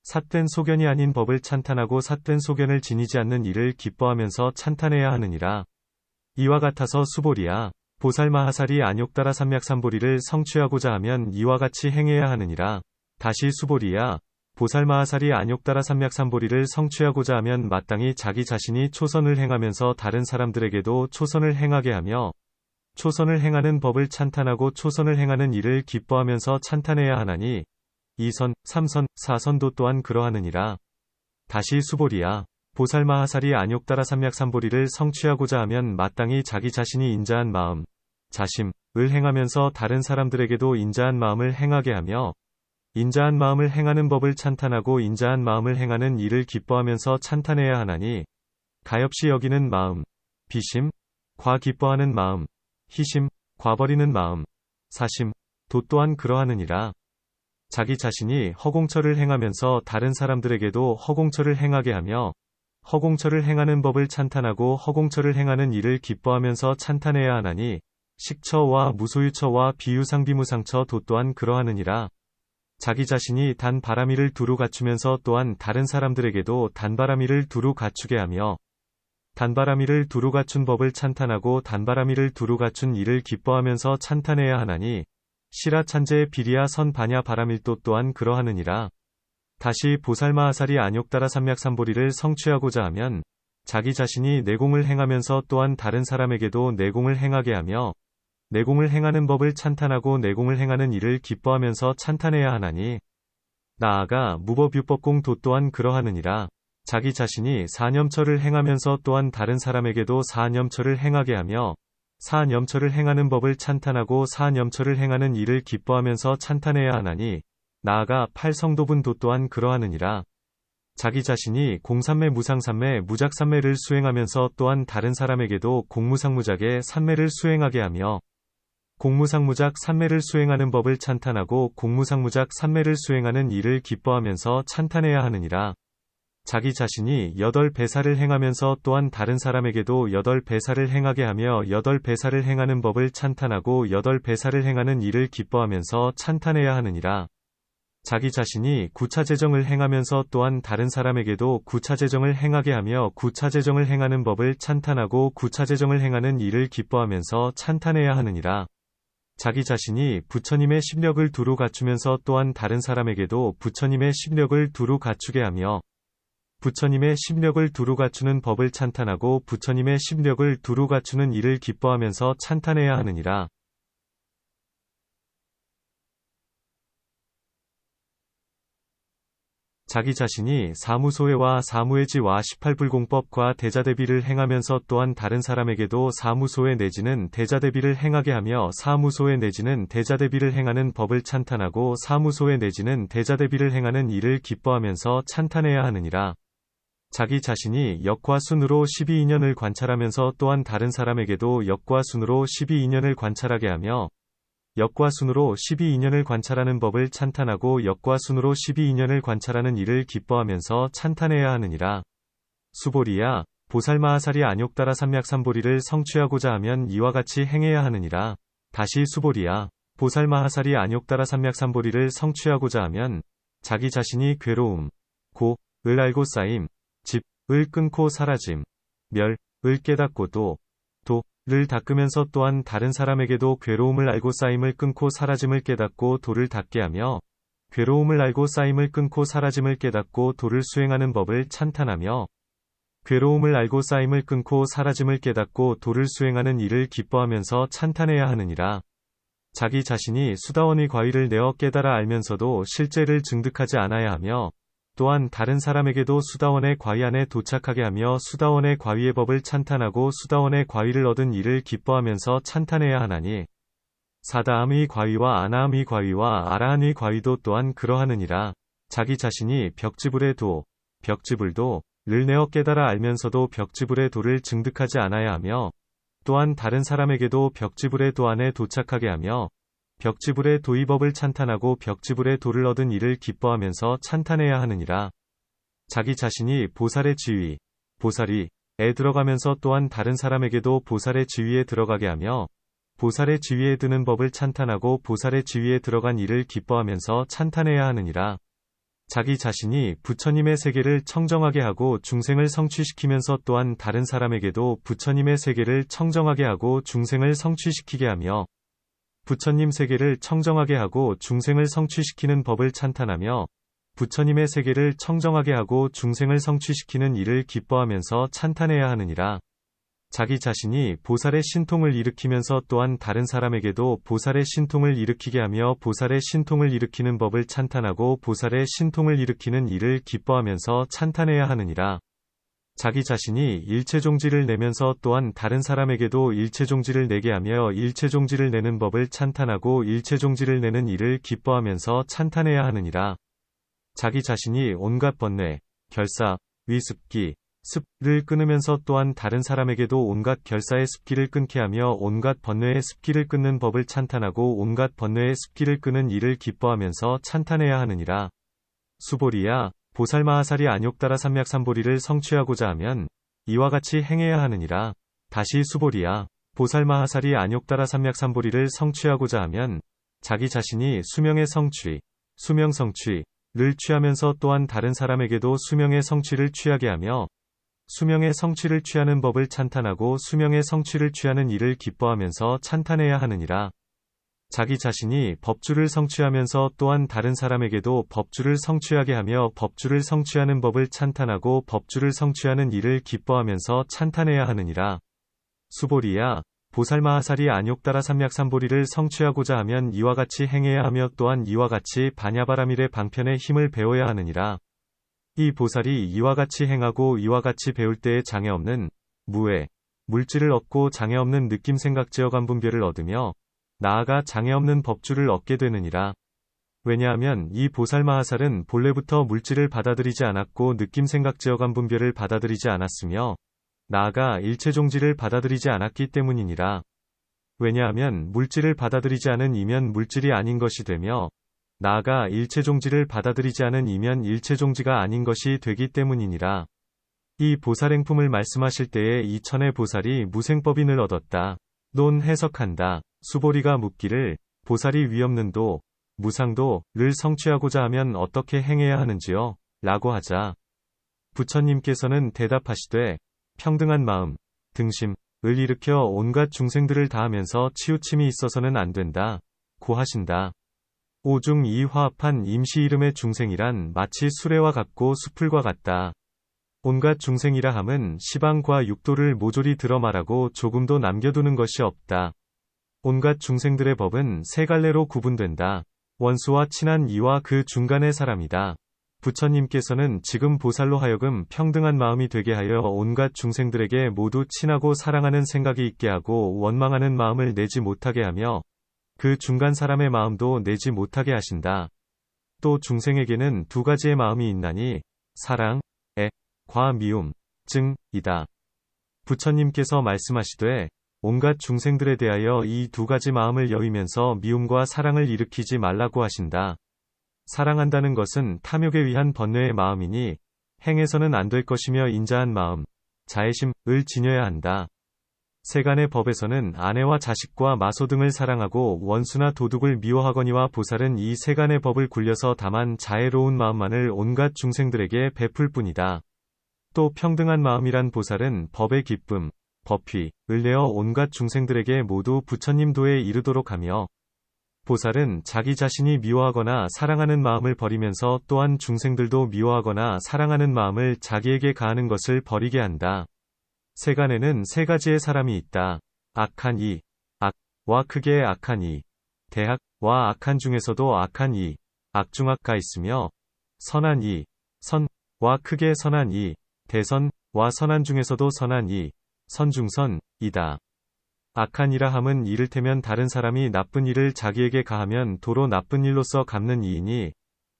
삿된 소견이 아닌 법을 찬탄하고 삿된 소견을 지니지 않는 일을 기뻐하면서 찬탄해야 하느니라. 이와 같아서 수보리야, 보살마하살이 안욕따라 삼약삼보리를 성취하고자 하면 이와 같이 행해야 하느니라. 다시 수보리야, 보살마하살이 안욕따라 삼약삼보리를 성취하고자 하면 마땅히 자기 자신이 초선을 행하면서 다른 사람들에게도 초선을 행하게 하며, 초선을 행하는 법을 찬탄하고 초선을 행하는 일을 기뻐하면서 찬탄해야 하나니, 2선, 3선, 4선도 또한 그러하느니라. 다시 수보리야, 보살마하살이 안욕따라 삼약삼보리를 성취하고자 하면 마땅히 자기 자신이 인자한 마음, 자심을 행하면서 다른 사람들에게도 인자한 마음을 행하게 하며, 인자한 마음을 행하는 법을 찬탄하고 인자한 마음을 행하는 일을 기뻐하면서 찬탄해야 하나니, 가엾이 여기는 마음, 비심, 과 기뻐하는 마음, 희심, 과버리는 마음, 사심, 도 또한 그러하느니라. 자기 자신이 허공처를 행하면서 다른 사람들에게도 허공처를 행하게 하며, 허공처를 행하는 법을 찬탄하고 허공처를 행하는 일을 기뻐하면서 찬탄해야 하나니, 식처와 무소유처와 비유상비무상처 도 또한 그러하느니라. 자기 자신이 단바라미를 두루 갖추면서 또한 다른 사람들에게도 단바라미를 두루 갖추게 하며, 단바라미를 두루 갖춘 법을 찬탄하고 단바라미를 두루 갖춘 일을 기뻐하면서 찬탄해야 하나니, 시라찬제의 비리야 선바냐 바라밀도 또한 그러하느니라. 다시 보살마하살이 안욕따라 삼약삼보리를 성취하고자 하면, 자기 자신이 내공을 행하면서 또한 다른 사람에게도 내공을 행하게 하며, 내공을 행하는 법을 찬탄하고 내공을 행하는 일을 기뻐하면서 찬탄해야 하나니, 나아가 무법유법공도 또한 그러하느니라. 자기 자신이 사념처를 행하면서 또한 다른 사람에게도 사념처를 행하게 하며, 사념처를 행하는 법을 찬탄하고 사념처를 행하는 일을 기뻐하면서 찬탄해야 하나니, 나아가 팔성도분도 또한 그러하느니라. 자기 자신이 공삼매 무상삼매 무작삼매를 수행하면서 또한 다른 사람에게도 공무상무작의 삼매를 수행하게 하며, 공무상무작 삼매를 수행하는 법을 찬탄하고 공무상무작 삼매를 수행하는 일을 기뻐하면서 찬탄해야 하느니라. 자기 자신이 8배사를 행하면서 또한 다른 사람에게도 8배사를 행하게 하며 8배사를 행하는 법을 찬탄하고 8배사를 행하는 일을 기뻐하면서 찬탄해야 하느니라. 자기 자신이 구차재정을 행하면서 또한 다른 사람에게도 구차재정을 행하게 하며 구차재정을 행하는 법을 찬탄하고 구차재정을 행하는 일을 기뻐하면서 찬탄해야 하느니라. 자기 자신이 부처님의 심력을 두루 갖추면서 또한 다른 사람에게도 부처님의 심력을 두루 갖추게 하며, 부처님의 심력을 두루 갖추는 법을 찬탄하고 부처님의 심력을 두루 갖추는 이를 기뻐하면서 찬탄해야 하느니라. 자기 자신이 사무소회와 사무회지와 18불공법과 대자대비를 행하면서 또한 다른 사람에게도 사무소회 내지는 대자대비를 행하게 하며 사무소회 내지는 대자대비를 행하는 법을 찬탄하고 사무소회 내지는 대자대비를 행하는 이를 기뻐하면서 찬탄해야 하느니라. 자기 자신이 역과 순으로 12인연을 관찰하면서 또한 다른 사람에게도 역과 순으로 12인연을 관찰하게 하며 역과 순으로 12인연을 관찰하는 법을 찬탄하고 역과 순으로 12인연을 관찰하는 이를 기뻐하면서 찬탄해야 하느니라. 수보리야, 보살마하사리 안욕따라 삼약삼보리를 성취하고자 하면 이와 같이 행해야 하느니라. 다시 수보리야, 보살마하사리 안욕따라 삼약삼보리를 성취하고자 하면 자기 자신이 괴로움, 고, 을 알고 쌓임, 집, 을 끊고 사라짐, 멸, 을 깨닫고 도, 를 닦으면서 또한 다른 사람에게도 괴로움을 알고 쌓임을 끊고 사라짐을 깨닫고 도를 닦게 하며 괴로움을 알고 쌓임을 끊고 사라짐을 깨닫고 도를 수행하는 법을 찬탄하며 괴로움을 알고 쌓임을 끊고 사라짐을 깨닫고 도를 수행하는 이를 기뻐하면서 찬탄해야 하느니라. 자기 자신이 수다원의 과위를 내어 깨달아 알면서도 실제를 증득하지 않아야 하며 또한 다른 사람에게도 수다원의 과위 안에 도착하게 하며 수다원의 과위의 법을 찬탄하고 수다원의 과위를 얻은 이를 기뻐하면서 찬탄해야 하나니 사다함의 과위와 아나함의 과위와 아라한의 과위도 또한 그러하느니라. 자기 자신이 벽지불의 도, 벽지불도 를 내어 깨달아 알면서도 벽지불의 도를 증득하지 않아야 하며 또한 다른 사람에게도 벽지불의 도 안에 도착하게 하며 벽지불의 도의 법을 찬탄하고 벽지불의 도를 얻은 이를 기뻐하면서 찬탄해야 하느니라. 자기 자신이 보살의 지위, 보살이 에 들어가면서 또한 다른 사람에게도 보살의 지위에 들어가게 하며 보살의 지위에 드는 법을 찬탄하고 보살의 지위에 들어간 이를 기뻐하면서 찬탄해야 하느니라. 자기 자신이 부처님의 세계를 청정하게 하고 중생을 성취시키면서 또한 다른 사람에게도 부처님의 세계를 청정하게 하고 중생을 성취시키게 하며 부처님 세계를 청정하게 하고 중생을 성취시키는 법을 찬탄하며 부처님의 세계를 청정하게 하고 중생을 성취시키는 이를 기뻐하면서 찬탄해야 하느니라. 자기 자신이 보살의 신통을 일으키면서 또한 다른 사람에게도 보살의 신통을 일으키게 하며 보살의 신통을 일으키는 법을 찬탄하고 보살의 신통을 일으키는 이를 기뻐하면서 찬탄해야 하느니라. 자기 자신이 일체종지를 내면서 또한 다른 사람에게도 일체종지를 내게 하며 일체종지를 내는 법을 찬탄하고 일체종지를 내는 이를 기뻐하면서 찬탄해야 하느니라. 자기 자신이 온갖 번뇌, 결사, 위습기, 습를 끊으면서 또한 다른 사람에게도 온갖 결사의 습기를 끊게 하며 온갖 번뇌의 습기를 끊는 법을 찬탄하고 온갖 번뇌의 습기를 끊는 이를 기뻐하면서 찬탄해야 하느니라. 수보리야, 보살마하사리 안욕따라 삼약삼보리를 성취하고자 하면 이와 같이 행해야 하느니라. 다시 수보리야, 보살마하사리 안욕따라 삼약삼보리를 성취하고자 하면 자기 자신이 수명의 성취, 수명 성취를 취하면서 또한 다른 사람에게도 수명의 성취를 취하게 하며 수명의 성취를 취하는 법을 찬탄하고 수명의 성취를 취하는 이를 기뻐하면서 찬탄해야 하느니라. 자기 자신이 법주를 성취하면서 또한 다른 사람에게도 법주를 성취하게 하며 법주를 성취하는 법을 찬탄하고 법주를 성취하는 이를 기뻐하면서 찬탄해야 하느니라. 수보리야, 보살마하사리 안욕따라 삼약삼보리를 성취하고자 하면 이와 같이 행해야 하며 또한 이와 같이 바냐바라밀의 방편의 힘을 배워야 하느니라. 이 보살이 이와 같이 행하고 이와 같이 배울 때에 장애 없는 무해, 물질을 얻고 장애 없는 느낌 생각 제어감 분별을 얻으며 나아가 장애 없는 법주를 얻게 되느니라. 왜냐하면 이 보살마하살은 본래부터 물질을 받아들이지 않았고 느낌 생각 제어감 분별을 받아들이지 않았으며 나아가 일체종지를 받아들이지 않았기 때문이니라. 왜냐하면 물질을 받아들이지 않은 이면 물질이 아닌 것이 되며 나아가 일체종지를 받아들이지 않은 이면 일체종지가 아닌 것이 되기 때문이니라. 이 보살행품을 말씀하실 때에 이 천의 보살이 무생법인을 얻었다. 논 해석한다. 수보리가 묻기를 보살이 위없는 도, 무상도를 성취하고자 하면 어떻게 행해야 하는지요? 라고 하자 부처님께서는 대답하시되 평등한 마음, 등심을 일으켜 온갖 중생들을 다하면서 치우침이 있어서는 안 된다. 고 하신다. 오중 이 화합한 임시 이름의 중생이란 마치 수레와 같고 수풀과 같다. 온갖 중생이라 함은 시방과 육도를 모조리 들어 말하고 조금도 남겨두는 것이 없다. 온갖 중생들의 법은 세 갈래로 구분된다. 원수와 친한 이와 그 중간의 사람이다. 부처님께서는 지금 보살로 하여금 평등한 마음이 되게 하여 온갖 중생들에게 모두 친하고 사랑하는 생각이 있게 하고 원망하는 마음을 내지 못하게 하며 그 중간 사람의 마음도 내지 못하게 하신다. 또 중생에게는 두 가지의 마음이 있나니 사랑, 과 미움, 증이다. 부처님께서 말씀하시되 온갖 중생들에 대하여 이 두 가지 마음을 여위면서 미움과 사랑을 일으키지 말라고 하신다. 사랑한다는 것은 탐욕에 위한 번뇌의 마음이니 행해서는 안 될 것이며 인자한 마음, 자애심을 지녀야 한다. 세간의 법에서는 아내와 자식과 마소 등을 사랑하고 원수나 도둑을 미워하거니와 보살은 이 세간의 법을 굴려서 다만 자애로운 마음만을 온갖 중생들에게 베풀 뿐이다. 또 평등한 마음이란 보살은 법의 기쁨, 법휘를 내어 온갖 중생들에게 모두 부처님 도에 이르도록 하며 보살은 자기 자신이 미워하거나 사랑하는 마음을 버리면서 또한 중생들도 미워하거나 사랑하는 마음을 자기에게 가하는 것을 버리게 한다. 세간에는 세 가지의 사람이 있다. 악한 이, 악와 크게 악한 이, 대악와 악한 중에서도 악한 이, 악중악가 있으며 선한 이, 선와 크게 선한 이, 대선와 선한 중에서도 선한 이, 선중선이다. 악한 이라 함은 이를테면 다른 사람이 나쁜 일을 자기에게 가하면 도로 나쁜 일로서 갚는 이이니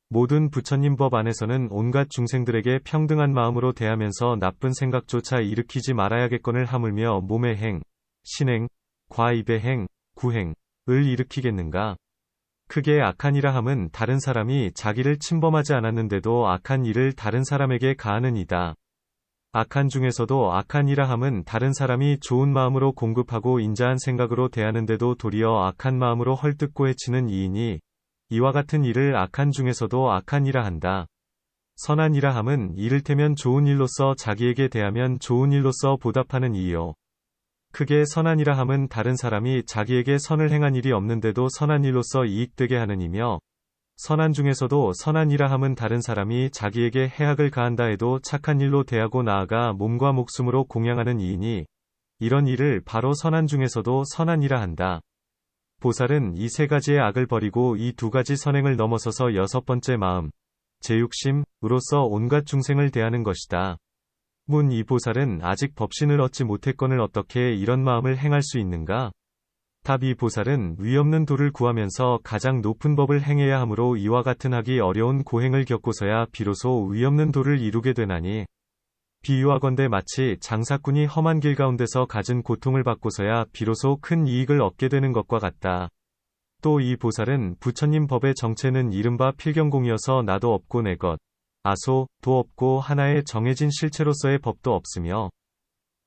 모든 부처님 법 안에서는 온갖 중생들에게 평등한 마음으로 대하면서 나쁜 생각조차 일으키지 말아야겠거늘 하물며 몸의 행, 신행, 과입의 행, 구행을 일으키겠는가. 크게 악한 이라 함은 다른 사람이 자기를 침범하지 않았는데도 악한 일을 다른 사람에게 가하는 이다. 악한 중에서도 악한 이라 함은 다른 사람이 좋은 마음으로 공급하고 인자한 생각으로 대하는데도 도리어 악한 마음으로 헐뜯고 해치는 이이니 이와 같은 일을 악한 중에서도 악한 이라 한다. 선한 이라 함은 이를테면 좋은 일로서 자기에게 대하면 좋은 일로서 보답하는 이요. 크게 선한 이라 함은 다른 사람이 자기에게 선을 행한 일이 없는데도 선한 일로서 이익되게 하는 이며 선한 중에서도 선한 이라 함은 다른 사람이 자기에게 해악을 가한다 해도 착한 일로 대하고 나아가 몸과 목숨으로 공양하는 이이니 이런 일을 바로 선한 중에서도 선한 이라 한다. 보살은 이 세 가지의 악을 버리고 이 두 가지 선행을 넘어서서 여섯 번째 마음, 제육심으로써 온갖 중생을 대하는 것이다. 문 이 보살은 아직 법신을 얻지 못했거늘 어떻게 이런 마음을 행할 수 있는가? 답 이 보살은 위없는 도를 구하면서 가장 높은 법을 행해야 하므로 이와 같은 하기 어려운 고행을 겪고서야 비로소 위없는 도를 이루게 되나니 비유하건대 마치 장사꾼이 험한 길 가운데서 갖은 고통을 받고서야 비로소 큰 이익을 얻게 되는 것과 같다. 또 이 보살은 부처님 법의 정체는 이른바 필경공이어서 나도 없고 내 것, 아소도 없고 하나의 정해진 실체로서의 법도 없으며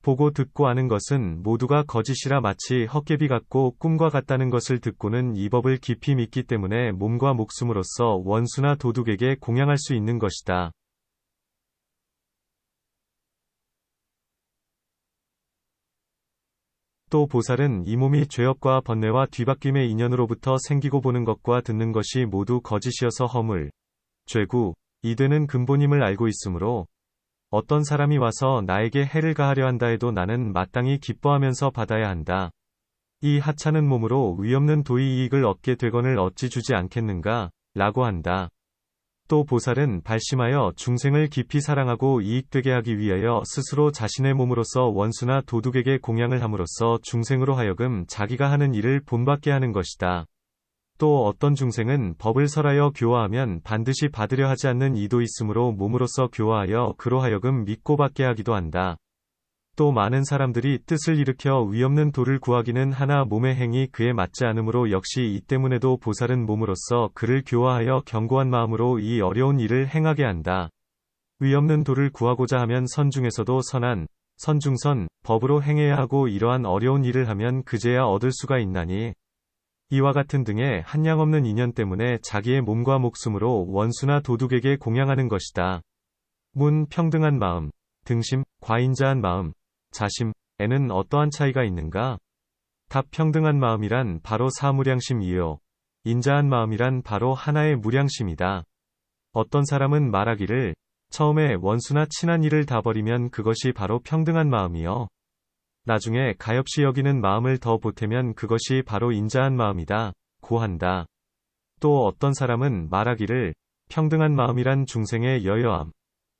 보고 듣고 아는 것은 모두가 거짓이라 마치 헛개비 같고 꿈과 같다는 것을 듣고는 이 법을 깊이 믿기 때문에 몸과 목숨으로써 원수나 도둑에게 공양할 수 있는 것이다. 또 보살은 이 몸이 죄업과 번뇌와 뒤바뀜의 인연으로부터 생기고 보는 것과 듣는 것이 모두 거짓이어서 허물, 죄구, 이 되는 근본임을 알고 있으므로 어떤 사람이 와서 나에게 해를 가하려 한다 해도 나는 마땅히 기뻐하면서 받아야 한다. 이 하찮은 몸으로 위없는 도의 이익을 얻게 되거늘 어찌 주지 않겠는가? 라고 한다. 또 보살은 발심하여 중생을 깊이 사랑하고 이익되게 하기 위하여 스스로 자신의 몸으로서 원수나 도둑에게 공양을 함으로써 중생으로 하여금 자기가 하는 일을 본받게 하는 것이다. 또 어떤 중생은 법을 설하여 교화하면 반드시 받으려 하지 않는 이도 있으므로 몸으로써 교화하여 그로 하여금 믿고 받게 하기도 한다. 또 많은 사람들이 뜻을 일으켜 위없는 도를 구하기는 하나 몸의 행이 그에 맞지 않으므로 역시 이 때문에도 보살은 몸으로써 그를 교화하여 견고한 마음으로 이 어려운 일을 행하게 한다. 위없는 도를 구하고자 하면 선 중에서도 선한, 선중선, 법으로 행해야 하고 이러한 어려운 일을 하면 그제야 얻을 수가 있나니 이와 같은 등의 한량없는 인연 때문에 자기의 몸과 목숨으로 원수나 도둑에게 공양하는 것이다. 문 평등한 마음, 등심, 과인자한 마음, 자심에는 어떠한 차이가 있는가? 답 평등한 마음이란 바로 사무량심이요. 인자한 마음이란 바로 하나의 무량심이다. 어떤 사람은 말하기를 처음에 원수나 친한 이를 다 버리면 그것이 바로 평등한 마음이요. 나중에 가엾이 여기는 마음을 더 보태면 그것이 바로 인자한 마음이다. 고한다. 또 어떤 사람은 말하기를 평등한 마음이란 중생의 여여함.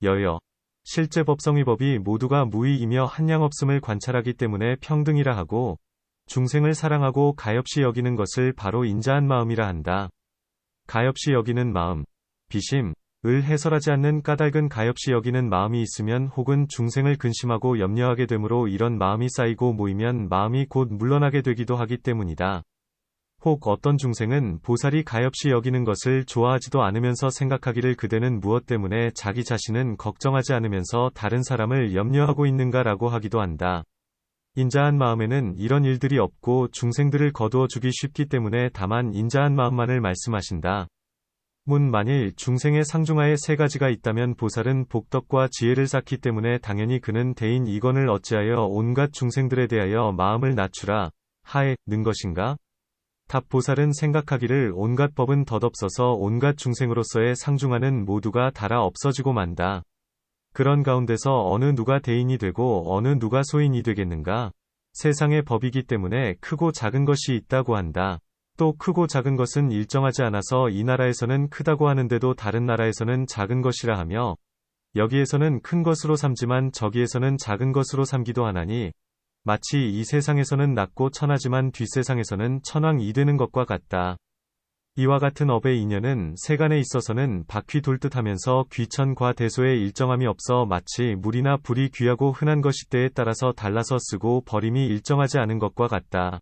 여여. 실제 법성의 법이 모두가 무의이며 한량없음을 관찰하기 때문에 평등이라 하고 중생을 사랑하고 가엾이 여기는 것을 바로 인자한 마음이라 한다. 가엾이 여기는 마음, 비심, 을 해설하지 않는 까닭은 가엾이 여기는 마음이 있으면 혹은 중생을 근심하고 염려하게 되므로 이런 마음이 쌓이고 모이면 마음이 곧 물러나게 되기도 하기 때문이다. 혹 어떤 중생은 보살이 가엾이 여기는 것을 좋아하지도 않으면서 생각하기를 그대는 무엇 때문에 자기 자신은 걱정하지 않으면서 다른 사람을 염려하고 있는가라고 하기도 한다. 인자한 마음에는 이런 일들이 없고 중생들을 거두어 주기 쉽기 때문에 다만 인자한 마음만을 말씀하신다. 만일 중생의 상중하에 세 가지가 있다면 보살은 복덕과 지혜를 쌓기 때문에 당연히 그는 대인 이건을 어찌하여 온갖 중생들에 대하여 마음을 낮추라 하에 는 것인가? 답 보살은 생각하기를 온갖 법은 덧없어서 온갖 중생으로서의 상중하는 모두가 닳아 없어지고 만다. 그런 가운데서 어느 누가 대인이 되고 어느 누가 소인이 되겠는가? 세상의 법이기 때문에 크고 작은 것이 있다고 한다. 또 크고 작은 것은 일정하지 않아서 이 나라에서는 크다고 하는데도 다른 나라에서는 작은 것이라 하며 여기에서는 큰 것으로 삼지만 저기에서는 작은 것으로 삼기도 하나니 마치 이 세상에서는 낮고 천하지만 뒷세상에서는 천왕이 되는 것과 같다. 이와 같은 업의 인연은 세간에 있어서는 바퀴 돌듯 하면서 귀천과 대소에 일정함이 없어 마치 물이나 불이 귀하고 흔한 것이 때에 따라서 달라서 쓰고 버림이 일정하지 않은 것과 같다.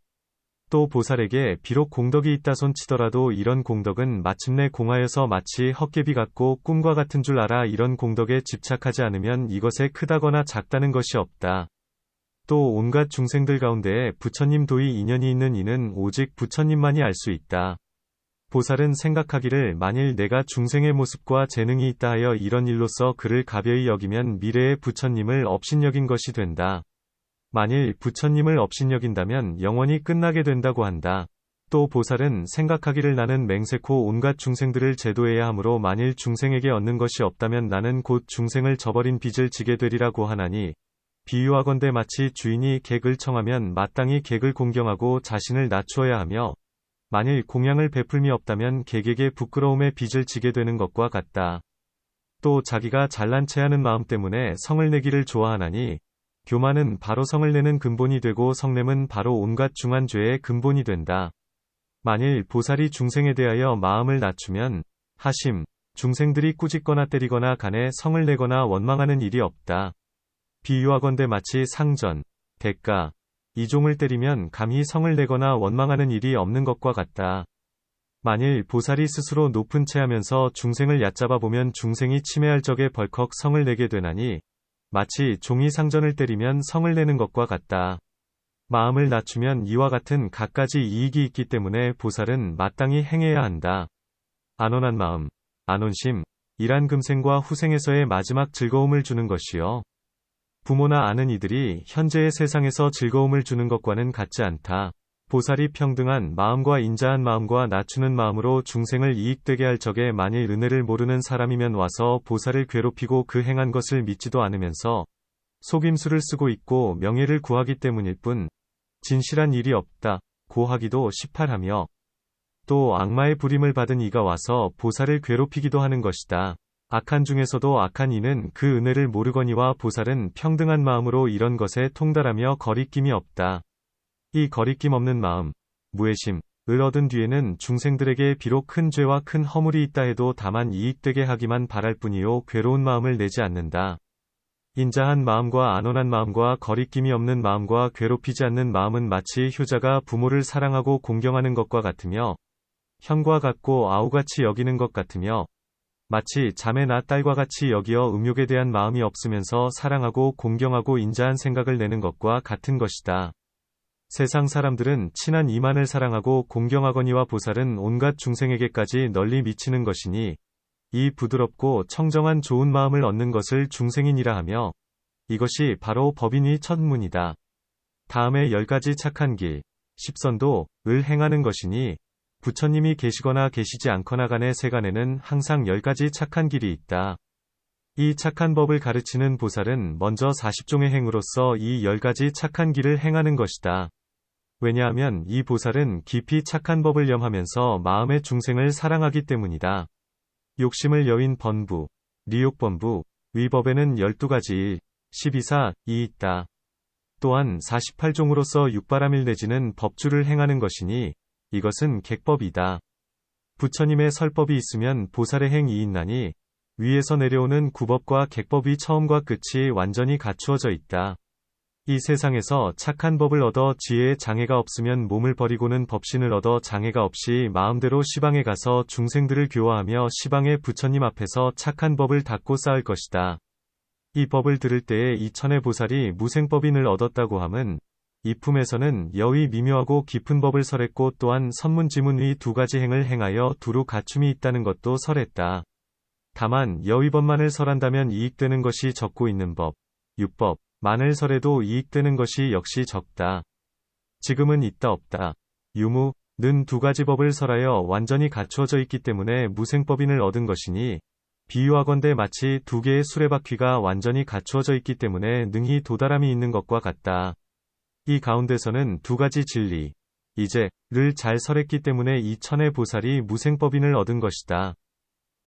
또 보살에게 비록 공덕이 있다 손치더라도 이런 공덕은 마침내 공하여서 마치 헛개비 같고 꿈과 같은 줄 알아. 이런 공덕에 집착하지 않으면 이것에 크다거나 작다는 것이 없다. 또 온갖 중생들 가운데에 부처님 도의 인연이 있는 이는 오직 부처님만이 알 수 있다. 보살은 생각하기를 만일 내가 중생의 모습과 재능이 있다 하여 이런 일로서 그를 가벼이 여기면 미래의 부처님을 업신여긴 것이 된다. 만일 부처님을 업신여긴다면 영원히 끝나게 된다고 한다. 또 보살은 생각하기를 나는 맹세코 온갖 중생들을 제도해야 하므로 만일 중생에게 얻는 것이 없다면 나는 곧 중생을 저버린 빚을 지게 되리라고 하나니 비유하건대 마치 주인이 객을 청하면 마땅히 객을 공경하고 자신을 낮추어야 하며 만일 공양을 베풀미 없다면 객에게 부끄러움의 빚을 지게 되는 것과 같다. 또 자기가 잘난 체하는 마음 때문에 성을 내기를 좋아하나니 교만은 바로 성을 내는 근본이 되고 성냄은 바로 온갖 중한 죄의 근본이 된다. 만일 보살이 중생에 대하여 마음을 낮추면 하심, 중생들이 꾸짖거나 때리거나 간에 성을 내거나 원망하는 일이 없다. 비유하건대 마치 상전, 대가, 이종을 때리면 감히 성을 내거나 원망하는 일이 없는 것과 같다. 만일 보살이 스스로 높은 체하면서 중생을 얕잡아 보면 중생이 침해할 적에 벌컥 성을 내게 되나니 마치 종이 상전을 때리면 성을 내는 것과 같다. 마음을 낮추면 이와 같은 갖가지 이익이 있기 때문에 보살은 마땅히 행해야 한다. 안온한 마음, 안온심, 이란 금생과 후생에서의 마지막 즐거움을 주는 것이요. 부모나 아는 이들이 현재의 세상에서 즐거움을 주는 것과는 같지 않다. 보살이 평등한 마음과 인자한 마음과 낮추는 마음으로 중생을 이익되게 할 적에 만일 은혜를 모르는 사람이면 와서 보살을 괴롭히고 그 행한 것을 믿지도 않으면서 속임수를 쓰고 있고 명예를 구하기 때문일 뿐 진실한 일이 없다 고 하기도 시팔하며 또 악마의 부림을 받은 이가 와서 보살을 괴롭히기도 하는 것이다. 악한 중에서도 악한 이는 그 은혜를 모르거니와 보살은 평등한 마음으로 이런 것에 통달하며 거리낌이 없다. 이 거리낌 없는 마음, 무해심, 을 얻은 뒤에는 중생들에게 비록 큰 죄와 큰 허물이 있다 해도 다만 이익되게 하기만 바랄 뿐이요 괴로운 마음을 내지 않는다. 인자한 마음과 안온한 마음과 거리낌이 없는 마음과 괴롭히지 않는 마음은 마치 효자가 부모를 사랑하고 공경하는 것과 같으며 형과 같고 아우같이 여기는 것 같으며 마치 자매나 딸과 같이 여기어 음욕에 대한 마음이 없으면서 사랑하고 공경하고 인자한 생각을 내는 것과 같은 것이다. 세상 사람들은 친한 이만을 사랑하고 공경하거니와 보살은 온갖 중생에게까지 널리 미치는 것이니 이 부드럽고 청정한 좋은 마음을 얻는 것을 중생인이라 하며 이것이 바로 법인의 첫 문이다. 다음에 10가지 착한 길, 10선도, 을 행하는 것이니 부처님이 계시거나 계시지 않거나 간의 세간에는 항상 10가지 착한 길이 있다. 이 착한 법을 가르치는 보살은 먼저 40종의 행으로서 이 10가지 착한 길을 행하는 것이다. 왜냐하면 이 보살은 깊이 착한 법을 염하면서 마음의 중생을 사랑하기 때문이다. 욕심을 여윈 번부, 리욕번부, 위법에는 12가지 일, 12사, 이 있다. 또한 48종으로서 육바라밀 내지는 법주를 행하는 것이니 이것은 객법이다. 부처님의 설법이 있으면 보살의 행이 있나니 위에서 내려오는 구법과 객법이 처음과 끝이 완전히 갖추어져 있다. 이 세상에서 착한 법을 얻어 지혜에 장애가 없으면 몸을 버리고는 법신을 얻어 장애가 없이 마음대로 시방에 가서 중생들을 교화하며 시방의 부처님 앞에서 착한 법을 닦고 쌓을 것이다. 이 법을 들을 때에 이 천의 보살이 무생법인을 얻었다고 함은 이 품에서는 여의 미묘하고 깊은 법을 설했고 또한 선문지문 위 2가지 행을 행하여 두루 갖춤이 있다는 것도 설했다. 다만 여의법만을 설한다면 이익되는 것이 적고 있는 법, 육법, 만을 설해도 이익되는 것이 역시 적다. 지금은 있다 없다. 유무, 는 2가지 법을 설하여 완전히 갖추어져 있기 때문에 무생법인을 얻은 것이니 비유하건대 마치 2개의 수레바퀴가 완전히 갖추어져 있기 때문에 능히 도달함이 있는 것과 같다. 이 가운데서는 2가지 진리, 이제를 잘 설했기 때문에 이 천의 보살이 무생법인을 얻은 것이다.